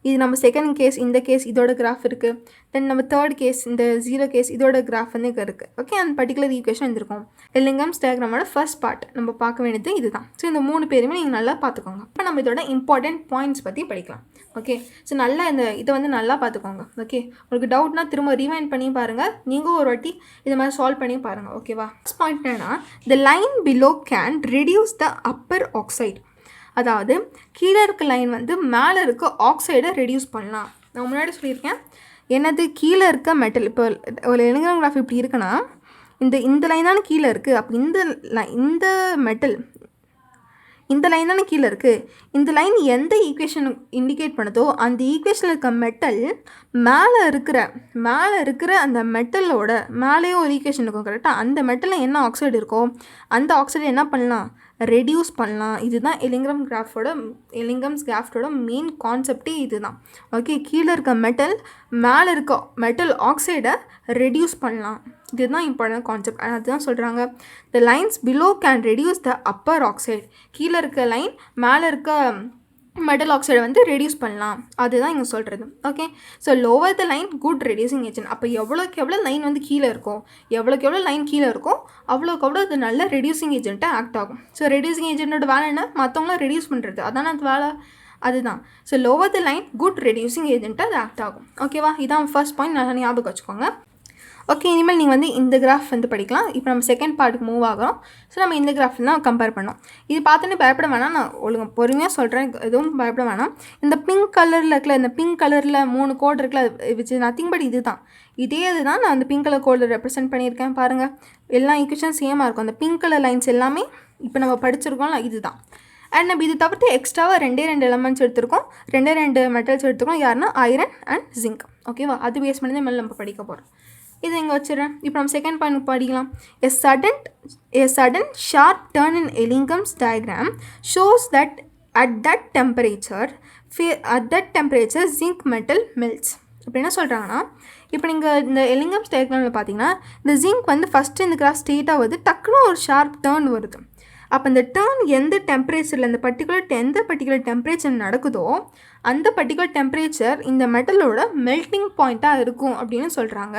இது நம்ம செகண்ட் கேஸ், இந்த கேஸ் இதோட கிராஃப் இருக்குது. தென் நம்ம தேர்ட் கேஸ், இந்த 0 கேஸ் இதோட கிராஃப் வந்து இங்கே இருக்குது. ஓகே, அந்த பர்டிகுலர் ஈக்குவேஷன் இருந்திருக்கும். எலிங்கம்ஸ் டயக்ராமோட ஃபர்ஸ்ட் பார்ட் நம்ம பார்க்க வேண்டியது இதுதான். ஸோ இந்த 3 பேருமே நீங்கள் நல்லா பார்த்துக்கோங்க. இப்போ நம்ம இதோட இம்பார்ட்டன்ட் பாயிண்ட்ஸ் பற்றி படிக்கலாம். ஓகே, ஸோ நல்லா இதை வந்து நல்லா பார்த்துக்கோங்க. ஓகே, உங்களுக்கு டவுட்னா திரும்ப ரீவைண்ட் பண்ணி பாருங்கள், நீங்கள் ஒரு வாட்டி இது மாதிரி சால்வ் பண்ணி பாருங்கள். ஓகேவா, ஃபர்ஸ்ட் பாயிண்ட் என்னன்னா, the line below can reduce the upper oxide. அதாவது கீழே இருக்க லைன் வந்து மேலே இருக்க ஆக்சைடை ரெடியூஸ் பண்ணலாம். நான் முன்னாடி சொல்லியிருக்கேன் என்னது, கீழே இருக்க மெட்டல். இப்போ ஒரு எலிங்ராம் கிராஃப் இப்படி இருக்குன்னா இந்த லைன் தானே கீழே இருக்குது. அப்போ இந்த மெட்டல் இந்த லைன் தானே கீழே இருக்குது. இந்த லைன் எந்த ஈக்குவேஷன் இண்டிகேட் பண்ணுதோ அந்த ஈக்குவேஷனில் இருக்க மெட்டல் மேலே இருக்கிற அந்த மெட்டலோட மேலேயும் ஒரு ஈக்குவேஷன் இருக்கும் கரெக்டாக. அந்த மெட்டலில் என்ன ஆக்சைடு இருக்கோ அந்த ஆக்சைடு என்ன பண்ணலாம், ரெடியூஸ் பண்ணலாம். இதுதான் எலிங்கம்ஸ் கிராஃப்டோட மெயின் கான்செப்டே இதுதான். ஓகே, கீழே இருக்க மேலே இருக்க மெட்டல் ஆக்சைடை ரெடியூஸ் பண்ணலாம். இதுதான் இம்பார்ட்டன்ட் கான்செப்ட். அதுதான் சொல்கிறாங்க, the lines below can reduce the upper oxide. கீழே இருக்க லைன் மேலே இருக்க மெட்டல் ஆக்சைடை வந்து ரெடியூஸ் பண்ணலாம். அதுதான் இங்கே சொல்கிறது. Okay, so lower the line good reducing agent. அப்போ எவ்வளோக்கு எவ்வளோ லைன் வந்து கீழே இருக்கும், எவ்வளோக்கு எவ்வளோ லைன் கீழே இருக்கும் அவ்வளோக்கு எவ்வளோ அது நல்ல ரெடியூசிங் ஏஜென்ட்டாக ஆக்ட் ஆகும். ஸோ ரெடியூசிங் ஏஜென்ட்டோட வேலை என்ன, மற்றவங்களாம் ரெடியூஸ் பண்ணுறது, அதான அது வேலை. அதுதான். So lower the line good reducing ஏஜென்ட்டாக அது ஆக்ட் ஆகும். ஓகேவா, இதான் ஃபர்ஸ்ட் பாயிண்ட், நல்லா ஞாபகம் வச்சுக்கோங்க. ஓகே, இனிமேல் நீங்கள் வந்து இந்த கிராஃப் வந்து படிக்கலாம். இப்போ நம்ம செகண்ட் பார்ட்டுக்கு மூவ் ஆகிறோம். ஸோ நம்ம இந்த கிராஃப் தான் கம்பேர் பண்ணோம். இது பார்த்தோன்னே பயப்பட வேணாம், நான் ஒழுங்காக பொறுமையாக சொல்கிறேன், எதுவும் பயப்பட வேணாம். இந்த பிங்க் கலரில் இருக்குல்ல, இந்த பிங்க் கலரில் 3 கோடு இருக்குல்ல, விச் நத்திங் பட் இது தான். இதுதான் நான் அந்த பிங்க் கலர் கோடில் ரெப்ரசென்ட் பண்ணியிருக்கேன். பாருங்கள், எல்லா ஈக்குவேஷன் சேமாக இருக்கும். அந்த பிங்க் கலர் லைன்ஸ் எல்லாமே இப்போ நம்ம படிச்சிருக்கோம்ல இதுதான். அண்ட் நம்ம இது தவிர்த்து எக்ஸ்ட்ராவாக 2 எலமெண்ட்ஸ் எடுத்திருக்கோம், 2 மெட்டல்ஸ் எடுத்துருக்கோம். யாருன்னா ஐரன் அண்ட் ஜிங்க். ஓகேவா, அது பேஸ் பண்ணி தான் மேலே நம்ம படிக்க போகிறோம். இது இங்கே வச்சுறேன். இப்போ நம்ம செகண்ட் பாயிண்ட் படிக்கலாம். A sudden sharp turn in Ellingham's diagram shows that at that temperature zinc metal melts. இப்போ என்ன சொல்கிறாங்கன்னா, இப்போ நீங்கள் இந்த எலிங்கம்ஸ் டயக்ராமில் பார்த்தீங்கன்னா இந்த ஜிங்க் வந்து ஃபஸ்ட்டு இந்த கிராஃப் ஸ்ட்ரெயிட்டாக வருது, டக்குன்னு ஒரு ஷார்ப் டேர்ன் வருது. அப்போ இந்த டேர்ன் எந்த டெம்பரேச்சரில் எந்த பர்டிகுலர் டெம்பரேச்சர் நடக்குதோ அந்த பர்டிகுலர் டெம்பரேச்சர் இந்த மெட்டலோட மெல்ட்டிங் பாயிண்ட்டாக இருக்கும் அப்படின்னு சொல்கிறாங்க.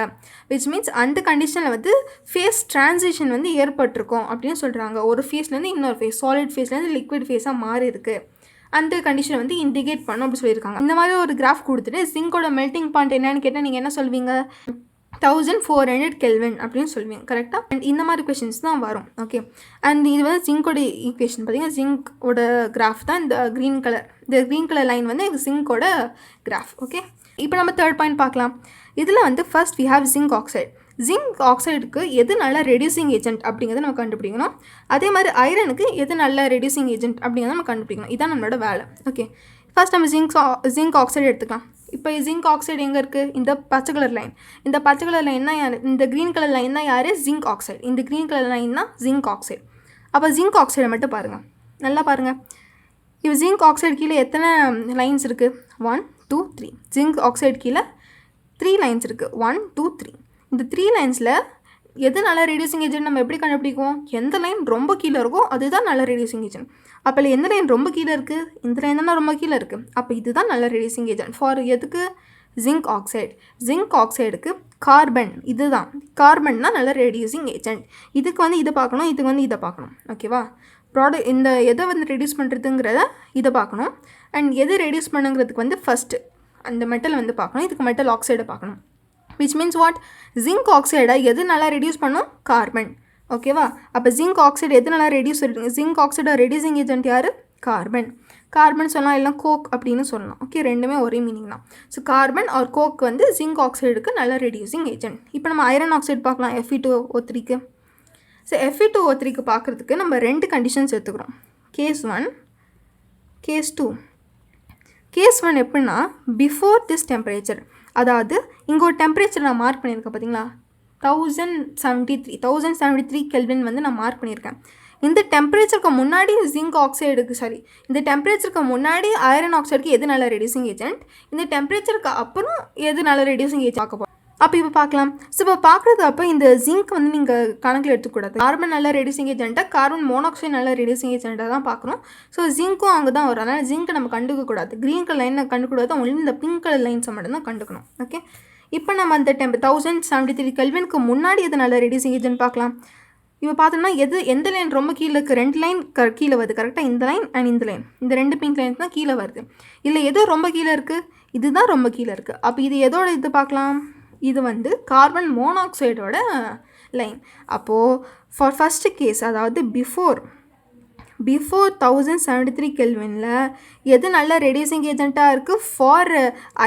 விச் மீன்ஸ் அந்த கண்டிஷனில் வந்து ஃபேஸ் ட்ரான்சிஷன் வந்து ஏற்பட்டிருக்கும் அப்படின்னு சொல்கிறாங்க. ஒரு ஃபேஸ்லேருந்து இன்னொரு ஃபேஸ், சாலிட் ஃபேஸ்லேருந்து லிக்விட் ஃபேஸாக மாறி இருக்குது. அந்த கண்டிஷனை வந்து இண்டிகேட் பண்ணும் அப்படி சொல்லியிருக்காங்க. இந்த மாதிரி ஒரு கிராஃப் கொடுத்துட்டு ஜிங்கோட மெல்ட்டிங் பாயிண்ட் என்னன்னு கேட்டால் நீங்கள் என்ன சொல்வீங்க, 1400 கெல்வின் அப்படின்னு சொல்லுவீங்க கரெக்டாக. அண்ட் இந்த மாதிரி கொஷின்ஸ் தான் வரும். ஓகே, அண்ட் இது வந்து ஜிங்கோட ஈக்குவேஷன் பார்த்தீங்கன்னா ஜிங்கோட கிராஃப் தான் இந்த க்ரீன் கலர் லைன் வந்து ஜிங்கோட கிராஃப். ஓகே, இப்போ நம்ம தேர்ட் பாயிண்ட் பார்க்கலாம். இதில் வந்து first we have zinc oxide. Zinc ஆக்சைடுக்கு எது நல்ல ரெடியூசிங் ஏஜென்ட் அப்படிங்கிறத நம்ம கண்டுபிடிக்கணும். அதே மாதிரி ஐரனுக்கு எது நல்ல ரெடியூசிங் ஏஜென்ட் அப்படிங்கிறத நம்ம கண்டுபிடிக்கணும். இதுதான் நம்மளோட வேலை. ஓகே, ஃபர்ஸ்ட் நம்ம ஜிங்க் ஆக்சைடு எடுத்துக்கலாம். இப்போ ஜிங்க் ஆக்சைடு எங்கே இருக்குது? இந்த பச்சை கலர் லைன். இந்த பச்சை கலர் லைன் தான் யார்? இந்த க்ரீன் கலர் லைன் தான் யார்? Zinc oxide. இந்த க்ரீன் கலர் லைன் தான் ஜிங்க் ஆக்சைடு. அப்போ ஜிங்க் ஆக்சைடை மட்டும் பாருங்கள், நல்லா பாருங்கள். இப்போ ஜிங்க் ஆக்சைடு கீழே எத்தனை லைன்ஸ் இருக்குது? 1 2 3. ஜிங்க் ஆக்சைடு கீழே 3 லைன்ஸ் இருக்குது. 1 2 3. இந்த 3 லைன்ஸில் எது நல்ல ரெடியூசிங் ஏஜென்ட் நம்ம எப்படி கண்டுபிடிக்கும்? எந்த லைன் ரொம்ப கீழே இருக்கோ அதுதான் நல்ல ரெடியூசிங் ஏஜென்ட். அப்போ எந்த லைன் ரொம்ப கீழே இருக்குது? இந்த லைன் தானே ரொம்ப கீழே இருக்குது. அப்போ இதுதான் நல்ல ரெடியூசிங் ஏஜென்ட் ஃபார் எதுக்கு? Zinc oxide. ஜிங்க் ஆக்சைடுக்கு கார்பன், இதுதான் கார்பன் தான் நல்ல ரெடியூசிங் ஏஜென்ட். இதுக்கு வந்து இதை பார்க்கணும், இதுக்கு வந்து இதை பார்க்கணும். ஓகேவா? இந்த எதை வந்து ரெடியூஸ் பண்ணுறதுங்கிறத இதை பார்க்கணும். அண்ட் எது ரெடியூஸ் பண்ணுங்கிறதுக்கு வந்து ஃபஸ்ட்டு அந்த மெட்டல் வந்து பார்க்கணும். இதுக்கு மெட்டல் ஆக்சைடை பார்க்கணும். Which means what? ஜிங்க் ஆக்சைடை எது நல்லா ரெடியூஸ் பண்ணும்? கார்பன். ஓகேவா? அப்போ ஜிங்க் ஆக்சைடு எது நல்லா ஜிங்க் ஆக்சைடோட ரெடியூசிங் ஏஜென்ட் யார்? கார்பன். கார்பன் சொல்லலாம், இல்லை கோக் அப்படின்னு சொல்லலாம். ஓகே, ரெண்டுமே ஒரே மீனிங் தான். ஸோ கார்பன் ஆர் கோக் வந்து ஜிங்க் ஆக்சைடுக்கு நல்ல ரெடியூசிங் ஏஜென்ட். இப்போ நம்ம ஐரன் ஆக்சைடு பார்க்கலாம். Fe2O3க்கு. ஸோ Fe2O3க்கு பார்க்குறதுக்கு நம்ம 2 கண்டிஷன்ஸ் எடுத்துக்கிறோம். Case 1, case 2. கேஸ் 1 எப்படின்னா பிஃபோர் திஸ் டெம்பரேச்சர், அதாவது இங்கே ஒரு டெம்பரேச்சர் நான் மார்க் பண்ணியிருக்கேன் பார்த்தீங்களா? 1073 கெல்வின் வந்து நான் மார்க் பண்ணியிருக்கேன். இந்த டெம்பரேச்சருக்கு முன்னாடி இந்த டெம்பரேச்சருக்கு முன்னாடி ஐரன் ஆக்சைடுக்கு எது நல்ல ரெடியூசிங் ஏஜென்ட், இந்த டெம்பரேச்சருக்கு அப்புறம் எது நல்ல ரெடியூசிங் ஏஜென்ட் பார்க்க போகிறோம். அப்போ இப்போ பார்க்கலாம். ஸோ இப்போ பார்க்குறது அப்போ இந்த ஜிங்க் வந்து நீங்கள் கணக்கில் எடுத்துக்கூடாது. கார்பன் நல்ல ரெடியூசிங் ஏஜென்ட்டாக, கார்பன் மோனாக்சைடு நல்ல ரெடியூசிங் ஏஜென்ட்டாக தான் பார்க்கணும். ஸோ ஜிங்க்கும் அங்கே தான் வரும். அதனால் ஜிங்க்கை நம்ம கண்டுக்கக்கூடாது. க்ரீன் கலர் லைனை கண்டுக்கூடாது, ஒன்லி இந்த பிங்க் கலர் லைன்ஸை மட்டும்தான் கண்டுக்கணும். ஓகே, இப்போ நம்ம அந்த 1073 கெல்வினுக்கு முன்னாடி எது நல்ல ரெடியூசிங் ஏஜென்ட் பார்க்கலாம். இப்போ பார்த்தோம்னா எந்த லைன் ரொம்ப கீழே இருக்குது? 2 லைன் கீழே வருது கரெக்டாக. இந்த லைன் அண்ட் இந்த லைன், இந்த 2 பிங்க் லைன்ஸ் தான் கீழே வருது. இல்லை எது ரொம்ப கீழே இருக்குது? இதுதான் ரொம்ப கீழே இருக்குது. அப்போ இது எதோட இது பார்க்கலாம்? இது வந்து கார்பன் மோனாக்சைடோட லைன். அப்போது ஃபார் ஃபஸ்ட்டு கேஸ், அதாவது பிஃபோர் 1073 கெல்வினில் எது நல்ல ரெடியூசிங் ஏஜென்ட்டாக இருக்குது? ஃபார்